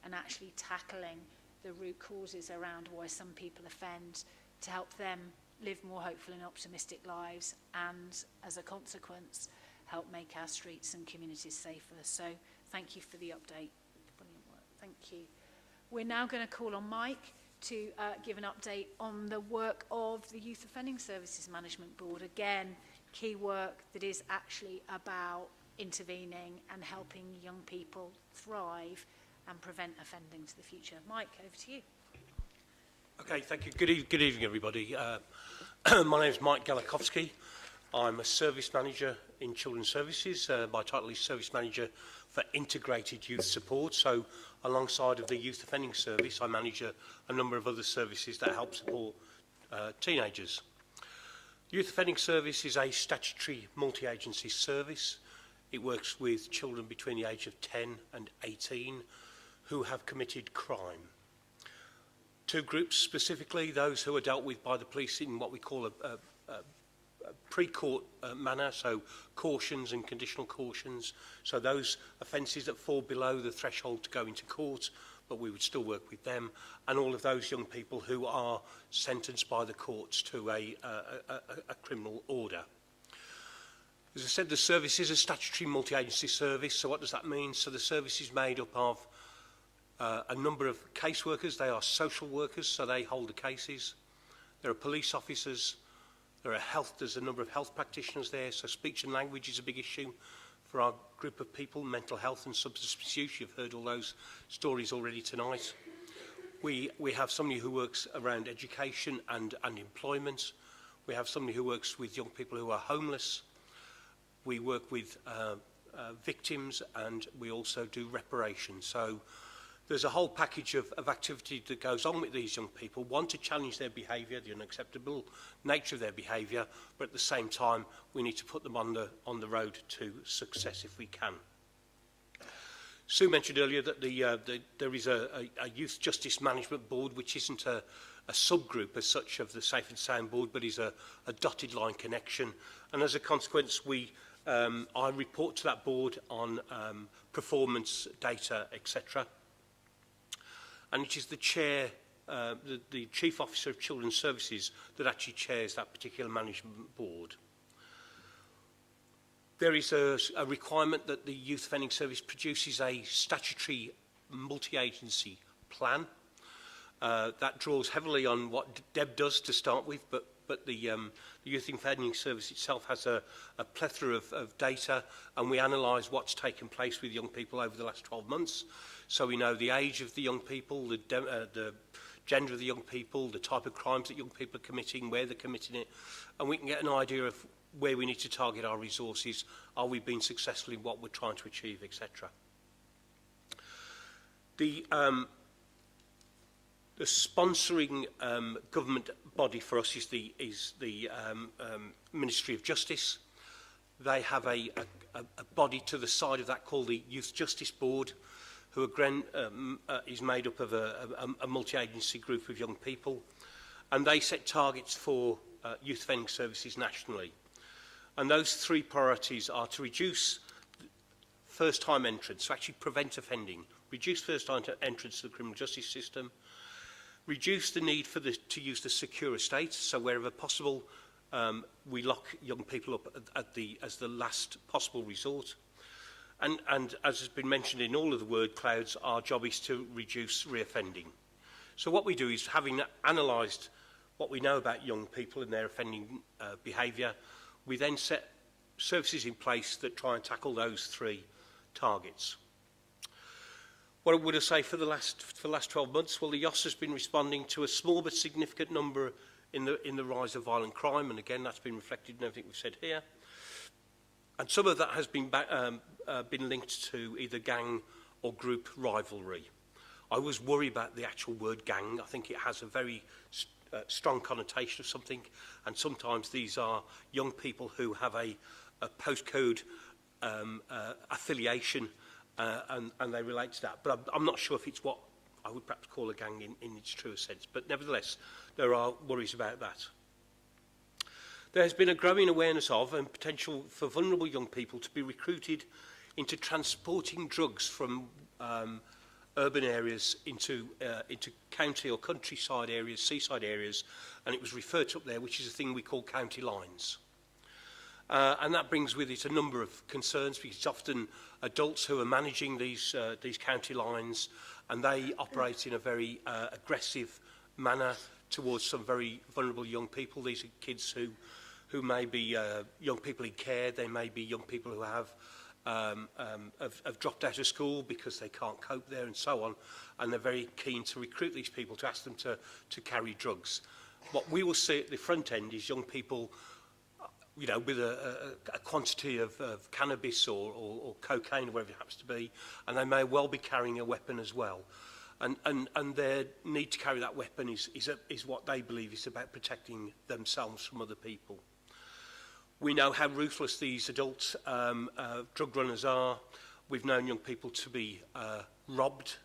and actually tackling the root causes around why some people offend to help them live more hopeful and optimistic lives and, as a consequence, help make our streets and communities safer. So thank you for the update. Brilliant work. Thank you. We're now going to call on Mike to give an update on the work of the Youth Offending Services Management Board. Again, key work that is actually about intervening and helping young people thrive and prevent offending to the future. Mike, over to you. Okay, thank you. Good evening, everybody. My name is Mike Galakowski. I'm a service manager in Children's Services. My title is Service Manager for Integrated Youth Support. So alongside of the Youth Offending Service, I manage a number of other services that help support teenagers. Youth Offending Service is a statutory multi-agency service. It works with children between the age of 10 and 18 who have committed crime. Two groups specifically, those who are dealt with by the police in what we call a pre-court manner, so cautions and conditional cautions. So those offences that fall below the threshold to go into court, but we would still work with them, and all of those young people who are sentenced by the courts to a criminal order. As I said, the service is a statutory multi-agency service. So what does that mean? So the service is made up of a number of caseworkers. They are social workers, so they hold the cases. There are police officers. There's a number of health practitioners there. So speech and language is a big issue for our group of people. Mental health and substance misuse. You've heard all those stories already tonight. We have somebody who works around education and employment. We have somebody who works with young people who are homeless. We work with victims, and we also do reparations. So there's a whole package of activity that goes on with these young people. One, to challenge their behaviour, the unacceptable nature of their behaviour, but at the same time, we need to put them on the road to success if we can. Sue mentioned earlier that there is a Youth Justice Management Board, which isn't a subgroup as such of the Safe and Sound Board, but is a dotted line connection. And as a consequence, I report to that board on performance data, etc. And it is the chair, the Chief Officer of Children's Services, that actually chairs that particular management board. There is a requirement that the Youth Offending Service produces a statutory multi-agency plan. That draws heavily on what Deb does to start with, but the Youth Offending Service itself has a plethora of data, and we analyse what's taken place with young people over the last 12 months. So we know the age of the young people, the gender of the young people, the type of crimes that young people are committing, where they're committing it, and we can get an idea of where we need to target our resources. Are we being successful in what we're trying to achieve, etc. The sponsoring government body for us is the Ministry of Justice. They have a body to the side of that called the Youth Justice Board, who again is made up of a multi-agency group of young people, and they set targets for youth offending services nationally. And those three priorities are to reduce first-time entrance, so actually prevent offending, reduce first-time entrance to the criminal justice system, reduce the need to use the secure estate, so wherever possible, we lock young people up as the last possible resort. And as has been mentioned in all of the word clouds, our job is to reduce reoffending. So what we do is, having analysed what we know about young people and their offending behaviour, we then set services in place that try and tackle those three targets. What would I say for the last 12 months? Well, the YOS has been responding to a small but significant number in the rise of violent crime, and again that's been reflected in everything we've said here. And some of that has been linked to either gang or group rivalry. I was worried about the actual word gang. I think it has a very strong connotation of something, and sometimes these are young people who have a postcode affiliation, and they relate to that. But I'm not sure if it's what I would perhaps call a gang in its truest sense. But nevertheless, there are worries about that. There has been a growing awareness of and potential for vulnerable young people to be recruited into transporting drugs from urban areas into county or countryside areas, seaside areas, and it was referred to up there, which is a thing we call county lines. And that brings with it a number of concerns, because it's often adults who are managing these county lines, and they operate in a very aggressive manner towards some very vulnerable young people. These are kids who may be young people in care. They may be young people who have dropped out of school because they can't cope there, and so on, and they're very keen to recruit these people, to ask them to carry drugs. What we will see at the front end is young people, you know, with a quantity of cannabis or cocaine or whatever it happens to be, and they may well be carrying a weapon as well. And their need to carry that weapon is what they believe is about protecting themselves from other people. We know how ruthless these adult drug runners are. We've known young people to be robbed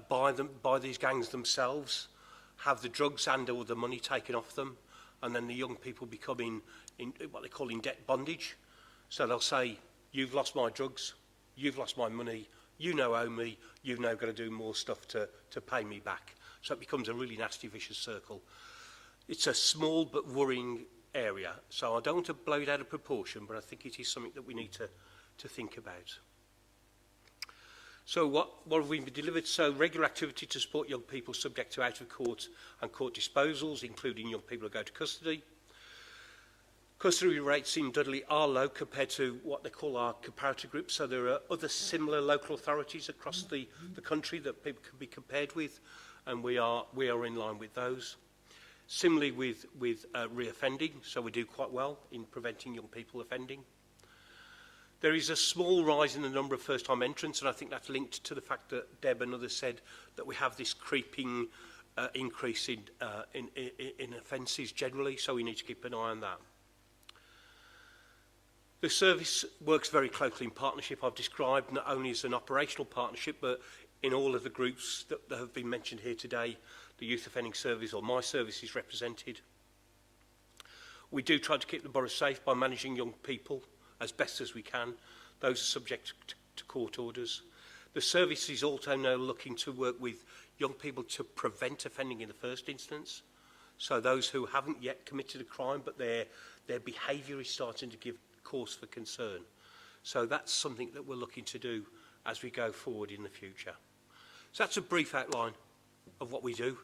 by these gangs themselves, have the drugs and or the money taken off them, and then the young people become in what they call in debt bondage. So they'll say, you've lost my drugs, you've lost my money, you now owe me, you've now got to do more stuff to pay me back. So it becomes a really nasty, vicious circle. It's a small but worrying area, so I don't want to blow it out of proportion, but I think it is something that we need to think about. So what have we been delivered? So regular activity to support young people subject to out of court and court disposals, including young people who go to custody. Custody rates in Dudley are low compared to what they call our comparator group, so there are other similar local authorities across the country that people can be compared with, and we are in line with those. Similarly with reoffending, so we do quite well in preventing young people offending. There is a small rise in the number of first-time entrants, and I think that's linked to the fact that Deb and others said that we have this creeping increase in offences generally, so we need to keep an eye on that. The service works very closely in partnership. I've described not only as an operational partnership, but in all of the groups that have been mentioned here today, the Youth Offending Service or my service is represented. We do try to keep the borough safe by managing young people as best as we can. Those are subject to court orders. The service is also now looking to work with young people to prevent offending in the first instance. So those who haven't yet committed a crime, but their behaviour is starting to give cause for concern. So that's something that we're looking to do as we go forward in the future. So that's a brief outline of what we do.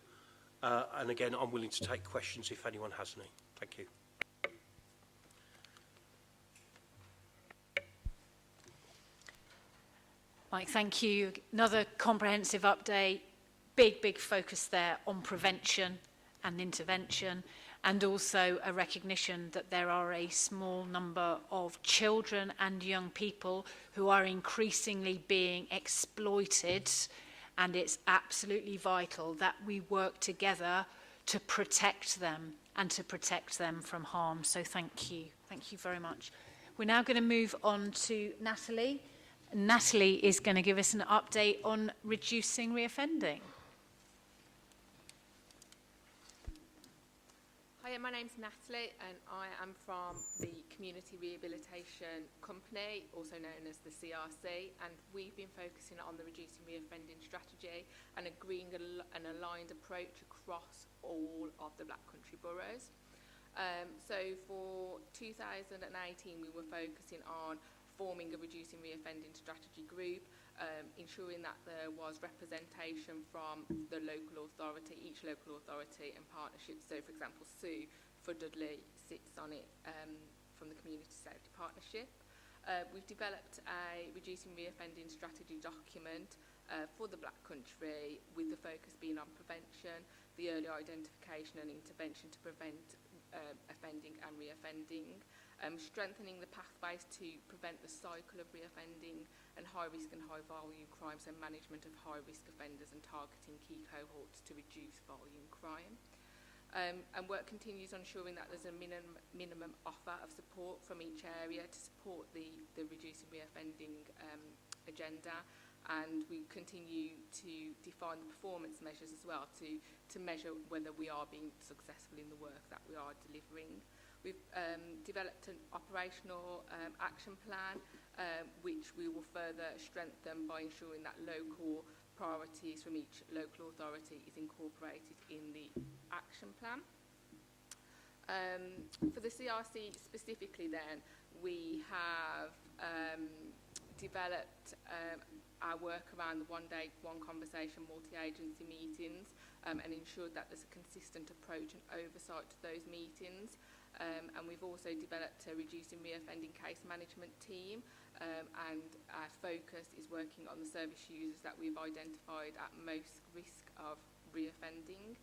And again, I'm willing to take questions if anyone has any. Thank you. Mike, thank you. Another comprehensive update. Big focus there on prevention and intervention, and also a recognition that there are a small number of children and young people who are increasingly being exploited, and it's absolutely vital that we work together to protect them and to protect them from harm. So thank you. Thank you very much. We're now going to move on to Natalie. Natalie is going to give us an update on reducing reoffending. Hi, my name's Natalie and I am from the Community Rehabilitation Company, also known as the CRC, and we've been focusing on the reducing reoffending strategy and agreeing an aligned approach across all of the Black Country boroughs. So for 2018 we were focusing on forming a reducing reoffending strategy group, ensuring that there was representation from the local authority, each local authority and partnerships. So for example, Sue for Dudley sits on it from the Community Safety Partnership. We've developed a reducing reoffending strategy document for the Black Country, with the focus being on prevention, the early identification and intervention to prevent offending and reoffending, strengthening the pathways to prevent the cycle of reoffending and high risk and high volume crimes, and management of high risk offenders and targeting key cohorts to reduce volume crime. And work continues on ensuring that there's a minimum offer of support from each area to support the reducing reoffending agenda, and we continue to define the performance measures as well to measure whether we are being successful in the work that we are delivering. We've developed an operational action plan which we will further strengthen by ensuring that local priorities from each local authority is incorporated in the action plan. For the CRC specifically then, we have developed our work around the one day, one conversation, multi-agency meetings, and ensured that there's a consistent approach and oversight to those meetings. And we've also developed a reducing reoffending case management team, and our focus is working on the service users that we've identified at most risk of reoffending.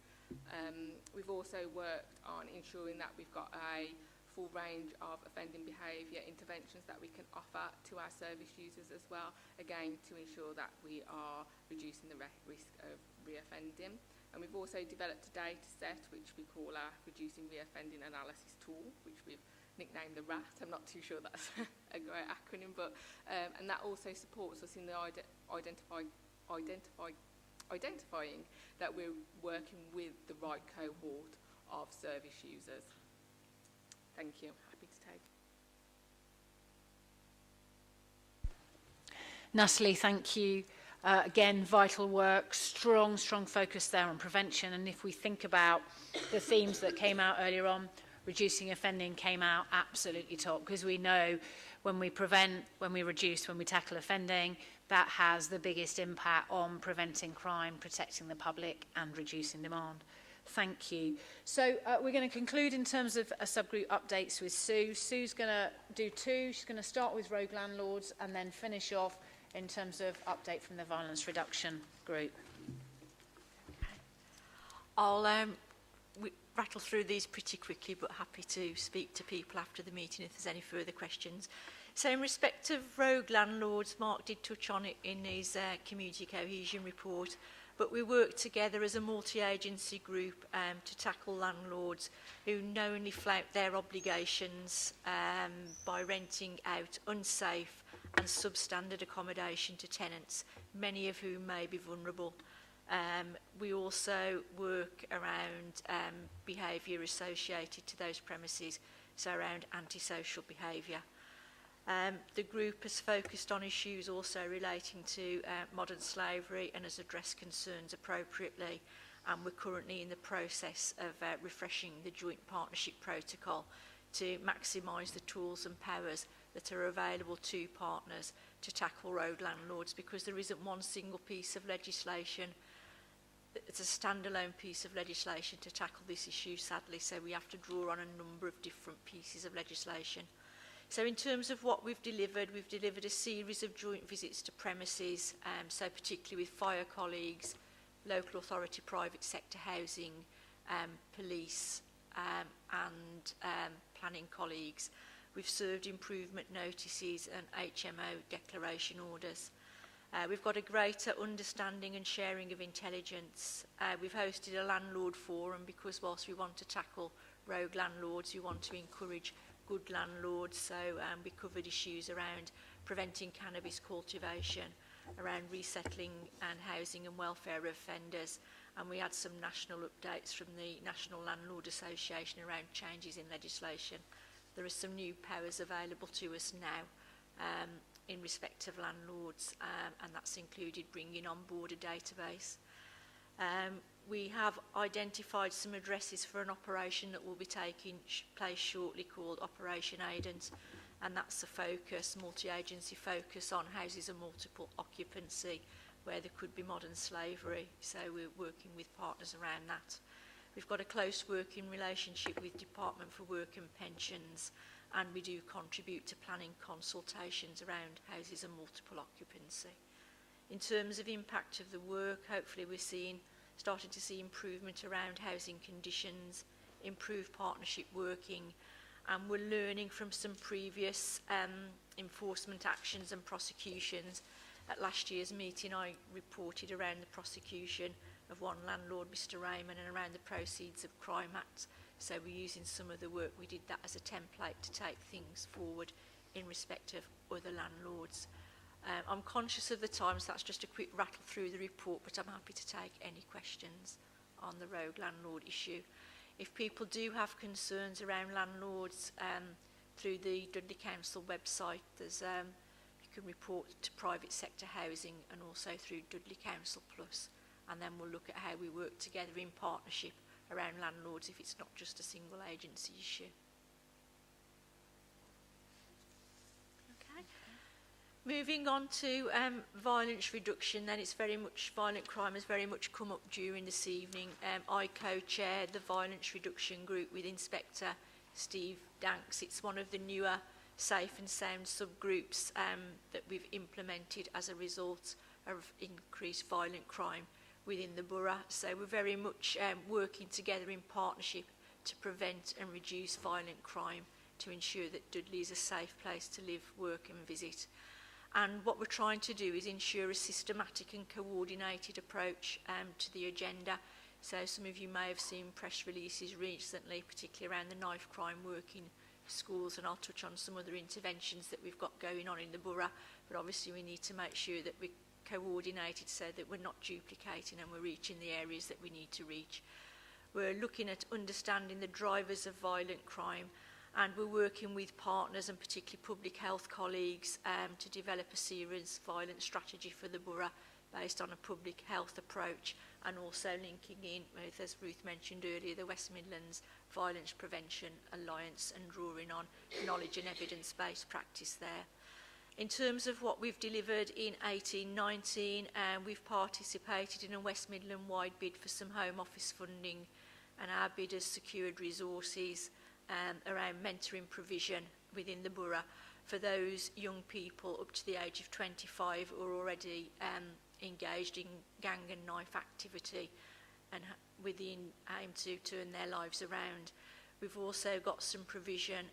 We've also worked on ensuring that we've got a full range of offending behaviour interventions that we can offer to our service users as well, again to ensure that we are reducing the risk of reoffending. And we've also developed a data set which we call our reducing reoffending analysis tool, which we've nicknamed the RAT. I'm not too sure that's a great acronym, but and that also supports us in the identifying that we're working with the right cohort of service users. Thank you. Happy to take. Natalie, thank you. Again, vital work, strong focus there on prevention. And if we think about the themes that came out earlier on, reducing offending came out absolutely top, because we know when we prevent, when we reduce, when we tackle offending, that has the biggest impact on preventing crime, protecting the public and reducing demand. Thank you. So we're going to conclude in terms of subgroup updates with Sue. Sue's going to do two. She's going to start with rogue landlords and then finish off in terms of update from the violence reduction group. rattle through these pretty quickly, but happy to speak to people after the meeting if there's any further questions. So in respect of rogue landlords, Mark did touch on it in his community cohesion report, but we work together as a multi-agency group to tackle landlords who knowingly flout their obligations by renting out unsafe and substandard accommodation to tenants, many of whom may be vulnerable. We also work around behaviour associated to those premises, so around antisocial behaviour. The group has focused on issues also relating to modern slavery and has addressed concerns appropriately, and we're currently in the process of refreshing the joint partnership protocol to maximise the tools and powers that are available to partners to tackle rogue landlords, because there isn't one single piece of legislation. It's a standalone piece of legislation to tackle this issue, sadly, so we have to draw on a number of different pieces of legislation. So in terms of what we've delivered a series of joint visits to premises, so particularly with fire colleagues, local authority, private sector housing, police and planning colleagues. We've served improvement notices and HMO declaration orders. We've got a greater understanding and sharing of intelligence. We've hosted a landlord forum because whilst we want to tackle rogue landlords, we want to encourage good landlords. So we covered issues around preventing cannabis cultivation, around resettling and housing and welfare of offenders, and we had some national updates from the National Landlord Association around changes in legislation. There are some new powers available to us now in respect of landlords, and that's included bringing on board a database. We have identified some addresses for an operation that will be taking place shortly called Operation Aident, and that's a focus, multi-agency focus on houses of multiple occupancy where there could be modern slavery, so we're working with partners around that. We've got a close working relationship with Department for Work and Pensions, and we do contribute to planning consultations around houses of multiple occupancy. In terms of impact of the work, hopefully we're starting to see improvement around housing conditions, improved partnership working, and we're learning from some previous enforcement actions and prosecutions. At last year's meeting, I reported around the prosecution of one landlord, Mr. Raymond, and around the Proceeds of Crime Act. So we're using some of the work we did that as a template to take things forward in respect of other landlords. I'm conscious of the time, so that's just a quick rattle through the report, but I'm happy to take any questions on the rogue landlord issue. If people do have concerns around landlords, through the Dudley Council website, there's you can report to private sector housing and also through Dudley Council Plus, and then we'll look at how we work together in partnership around landlords if it's not just a single agency issue. Okay. Moving on to violence reduction, then it's very much, violent crime has very much come up during this evening. I co-chair the violence reduction group with Inspector Steve Danks. It's one of the newer safe and sound subgroups that we've implemented as a result of increased violent crime within the borough. So we're very much working together in partnership to prevent and reduce violent crime, to ensure that Dudley is a safe place to live, work and visit. And what we're trying to do is ensure a systematic and coordinated approach to the agenda. So some of you may have seen press releases recently, particularly around the knife crime work in schools, and I'll touch on some other interventions that we've got going on in the borough, but obviously we need to make sure that we're coordinated so that we're not duplicating and we're reaching the areas that we need to reach. We're looking at understanding the drivers of violent crime, and we're working with partners and particularly public health colleagues to develop a serious violence strategy for the borough based on a public health approach, and also linking in with, as Ruth mentioned earlier, the West Midlands Violence Prevention Alliance and drawing on knowledge and evidence-based practice there. In terms of what we've delivered in 18-19, we've participated in a West Midland-wide bid for some Home Office funding, and our bid has secured resources around mentoring provision within the borough for those young people up to the age of 25 who are already engaged in gang and knife activity, and with the aim to turn their lives around. We've also got some provision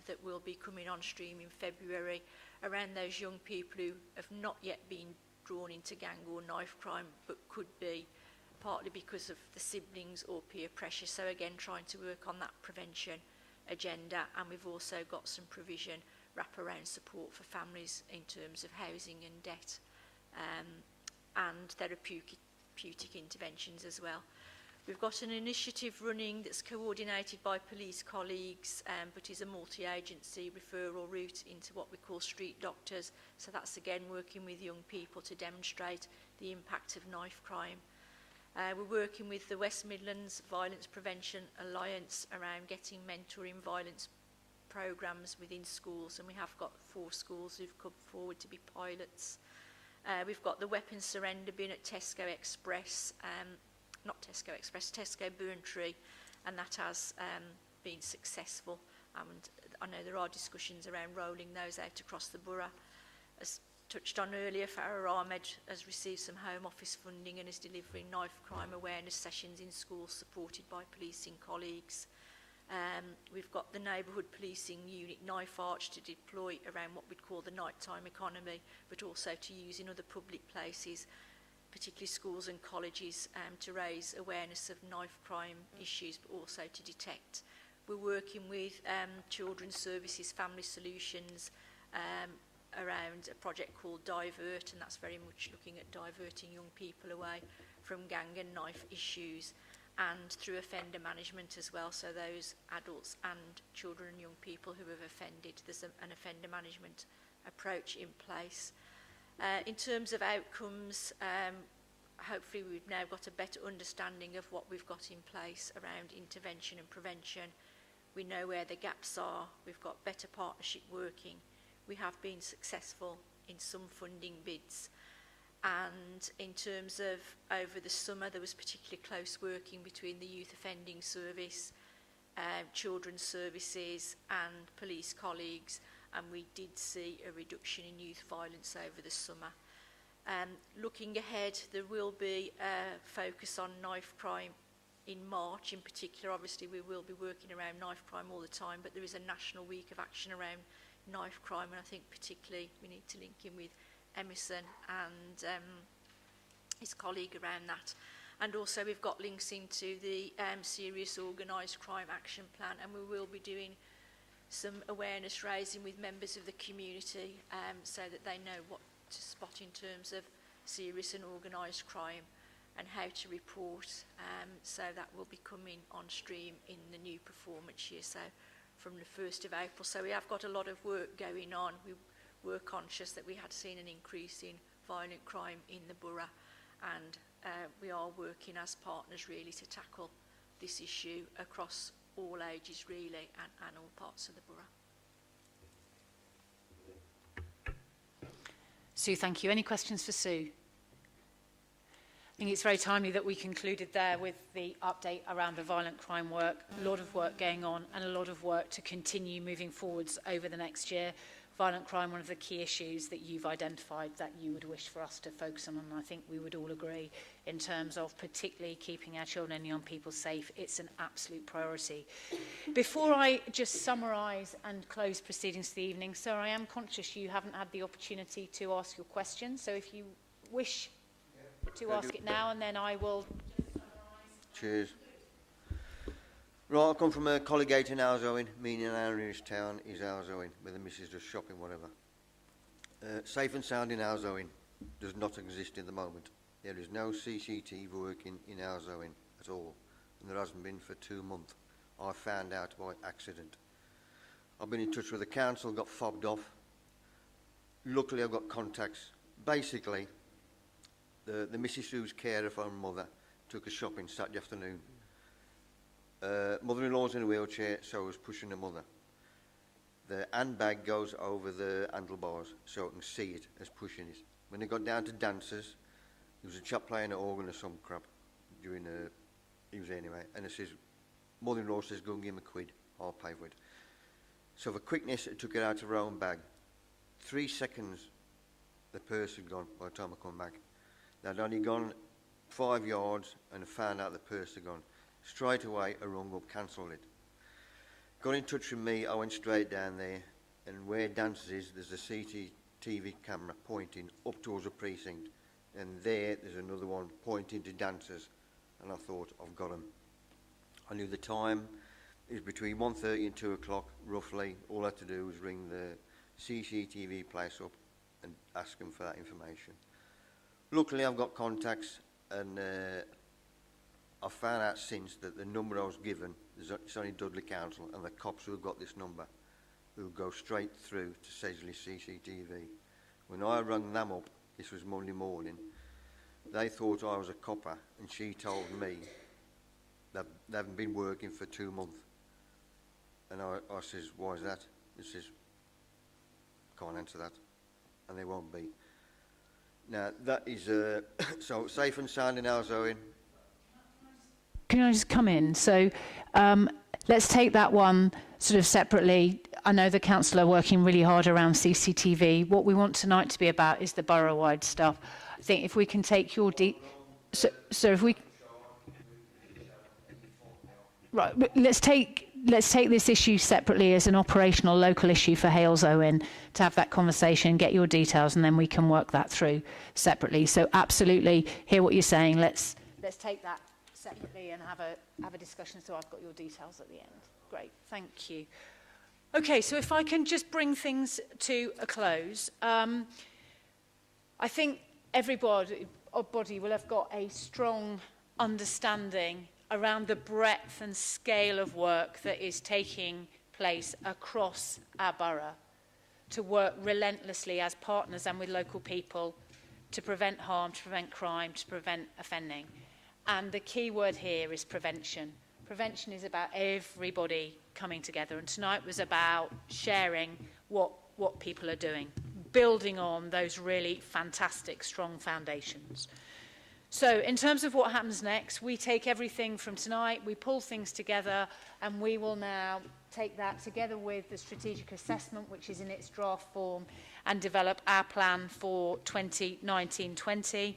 that will be coming on stream in February around those young people who have not yet been drawn into gang or knife crime, but could be, partly because of the siblings or peer pressure. So again, trying to work on that prevention agenda. And we've also got some provision wraparound support for families in terms of housing and debt, and therapeutic interventions as well. We've got an initiative running that's coordinated by police colleagues, but is a multi-agency referral route into what we call street doctors. So that's again working with young people to demonstrate the impact of knife crime. We're working with the West Midlands Violence Prevention Alliance around getting mentoring violence programmes within schools, and we have got 4 schools who've come forward to be pilots. We've got the weapons surrender bin at Tesco Express, Tesco Burntree, and that has been successful. And I know there are discussions around rolling those out across the borough. As touched on earlier, Farah Ahmed has received some Home Office funding and is delivering knife crime awareness sessions in schools supported by policing colleagues. We've got the Neighbourhood Policing Unit Knife Arch to deploy around what we'd call the nighttime economy, but also to use in other public places, particularly schools and colleges, to raise awareness of knife crime issues, but also to detect. We're working with Children's Services Family Solutions around a project called Divert, and that's very much looking at diverting young people away from gang and knife issues, and through offender management as well. So those adults and children and young people who have offended, there's an offender management approach in place. In terms of outcomes, hopefully we've now got a better understanding of what we've got in place around intervention and prevention. We know where the gaps are. We've got better partnership working. We have been successful in some funding bids. And in terms of over the summer, there was particularly close working between the Youth Offending Service, Children's Services and police colleagues, and we did see a reduction in youth violence over the summer. Looking ahead, there will be a focus on knife crime in March in particular. Obviously, we will be working around knife crime all the time, but there is a national week of action around knife crime, and I think particularly we need to link in with Emerson and his colleague around that. And also we've got links into the Serious Organised Crime Action Plan, and we will be doing some awareness raising with members of the community so that they know what to spot in terms of serious and organised crime and how to report. So that will be coming on stream in the new performance year, so from the 1st of April. So we have got a lot of work going on. We were conscious that we had seen an increase in violent crime in the borough, and we are working as partners really to tackle this issue across all ages really, and all parts of the borough. Sue, thank you. Any questions for Sue? I think it's very timely that we concluded there with the update around the violent crime work. A lot of work going on and a lot of work to continue moving forwards over the next year. Violent crime, one of the key issues that you've identified that you would wish for us to focus on, and I think we would all agree in terms of particularly keeping our children and young people safe. It's an absolute priority. Before I just summarise and close proceedings for the evening, sir, I am conscious you haven't had the opportunity to ask your question, so if you wish to ask it now, and then I will... Cheers. Right, I come from a collegiate in Owen, meaning our nearest town is Owen, where the missus does shopping, whatever. Safe and sound in Owen does not exist in the moment. There is no CCTV working in Owen at all, and there hasn't been for 2 months. I found out by accident. I've been in touch with the council, got fobbed off. Luckily, I've got contacts. Basically, the missus who's carer for her mother took her shopping Saturday afternoon. Mother-in-law's in a wheelchair, so I was pushing the mother. The handbag goes over the handlebars, so I can see it as pushing it. When they got down to dancers, there was a chap playing an organ or some crap during he was there anyway, and it says, mother-in-law says, go and give him a quid, I'll pay for it. So for quickness, it took it out of her own bag. 3 seconds, the purse had gone by the time I come back. They'd only gone 5 yards and I found out the purse had gone. Straight away, I rung up, cancelled it. Got in touch with me, I went straight down there, and where Dancers is, there's a CCTV camera pointing up towards the precinct, and there's another one pointing to Dancers, and I thought, I've got them. I knew the time is between 1:30 and 2 o'clock, roughly. All I had to do was ring the CCTV place up and ask them for that information. Luckily, I've got contacts, and I've found out since that the number I was given, it's only Dudley Council, and the cops who have got this number, who go straight through to Sedgley CCTV. When I rang them up, this was Monday morning, they thought I was a copper, and she told me that they haven't been working for 2 months. And I says, why is that? He says, can't answer that, and they won't be. Now, that is, so safe and sound in Owen. Can I just come in? So let's take that one sort of separately. I know the council are working really hard around CCTV. What we want tonight to be about is the borough-wide stuff. I think if we can take your so if we right, let's take this issue separately as an operational local issue for Hales Owen to have that conversation, get your details, and then we can work that through separately. So absolutely hear what you're saying. Let's take that separately and have a discussion, so I've got your details at the end. Great, thank you. Okay, so if I can just bring things to a close. I think everybody will have got a strong understanding around the breadth and scale of work that is taking place across our borough to work relentlessly as partners and with local people to prevent harm, to prevent crime, to prevent offending. And the key word here is prevention. Prevention is about everybody coming together, and tonight was about sharing what people are doing, building on those really fantastic, strong foundations. So in terms of what happens next, we take everything from tonight, we pull things together, and we will now take that together with the strategic assessment, which is in its draft form, and develop our plan for 2019-20.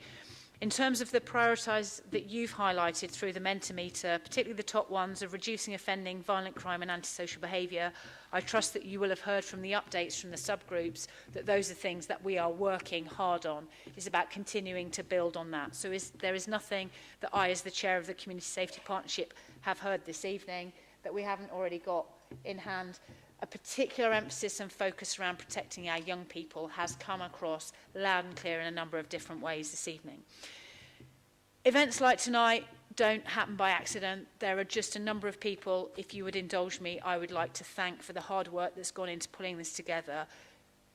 In terms of the priorities that you've highlighted through the Mentimeter, particularly the top ones of reducing offending, violent crime and antisocial behaviour, I trust that you will have heard from the updates from the subgroups that those are things that we are working hard on. It's about continuing to build on that. So there is nothing that I, as the chair of the Community Safety Partnership, have heard this evening that we haven't already got in hand. A particular emphasis and focus around protecting our young people has come across loud and clear in a number of different ways this evening. Events like tonight don't happen by accident. There are just a number of people, if you would indulge me, I would like to thank for the hard work that's gone into pulling this together.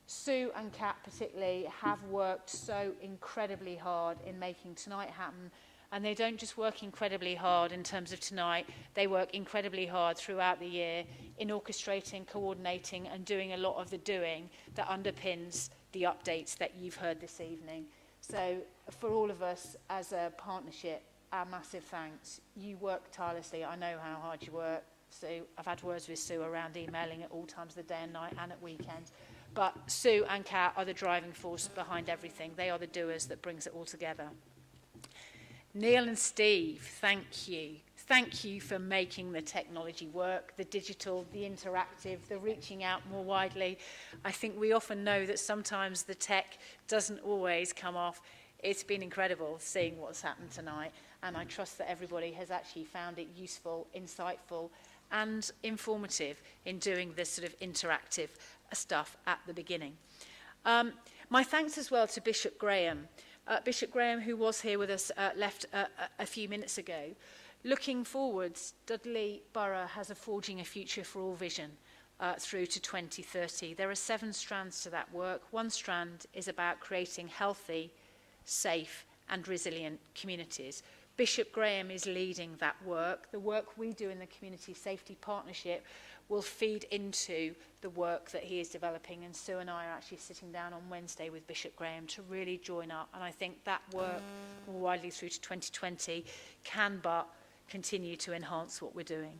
Sue and Kat particularly have worked so incredibly hard in making tonight happen. And they don't just work incredibly hard in terms of tonight, they work incredibly hard throughout the year in orchestrating, coordinating and doing a lot of the doing that underpins the updates that you've heard this evening. So for all of us as a partnership, our massive thanks. You work tirelessly. I know how hard you work, Sue. I've had words with Sue around emailing at all times of the day and night and at weekends. But Sue and Kat are the driving force behind everything. They are the doers that brings it all together. Neil and Steve, thank you. Thank you for making the technology work, the digital, the interactive, the reaching out more widely. I think we often know that sometimes the tech doesn't always come off. It's been incredible seeing what's happened tonight, and I trust that everybody has actually found it useful, insightful, and informative in doing this sort of interactive stuff at the beginning. My thanks as well to Bishop Graham. Bishop Graham, who was here with us, left a few minutes ago. Looking forwards, Dudley Borough has a Forging a Future for All vision through to 2030. There are 7 strands to that work. One strand is about creating healthy, safe and resilient communities. Bishop Graham is leading that work. The work we do in the Community Safety Partnership will feed into the work that he is developing, and Sue and I are actually sitting down on Wednesday with Bishop Graham to really join up, and I think that work more widely through to 2020 can but continue to enhance what we're doing.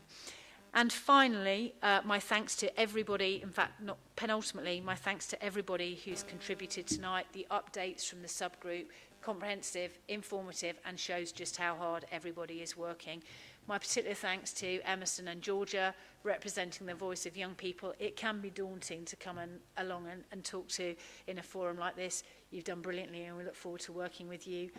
And finally, my thanks to everybody, in fact, not penultimately, my thanks to everybody who's contributed tonight. The updates from the subgroup, comprehensive, informative, and shows just how hard everybody is working. My particular thanks to Emerson and Georgia, representing the voice of young people. It can be daunting to come along and talk to in a forum like this. You've done brilliantly, and we look forward to working with you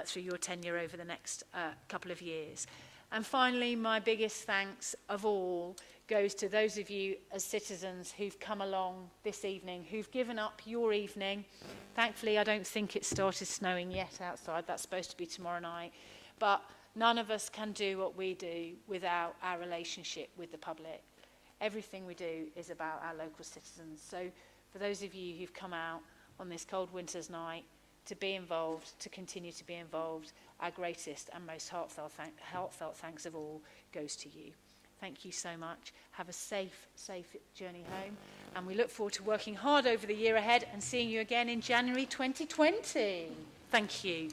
through your tenure over the next couple of years. And finally, my biggest thanks of all goes to those of you as citizens who've come along this evening, who've given up your evening. Thankfully, I don't think it started snowing yet outside. That's supposed to be tomorrow night. But none of us can do what we do without our relationship with the public. Everything we do is about our local citizens. So for those of you who've come out on this cold winter's night to be involved, to continue to be involved, our greatest and most heartfelt thanks of all goes to you. Thank you so much. Have a safe journey home. And we look forward to working hard over the year ahead and seeing you again in January 2020. Thank you.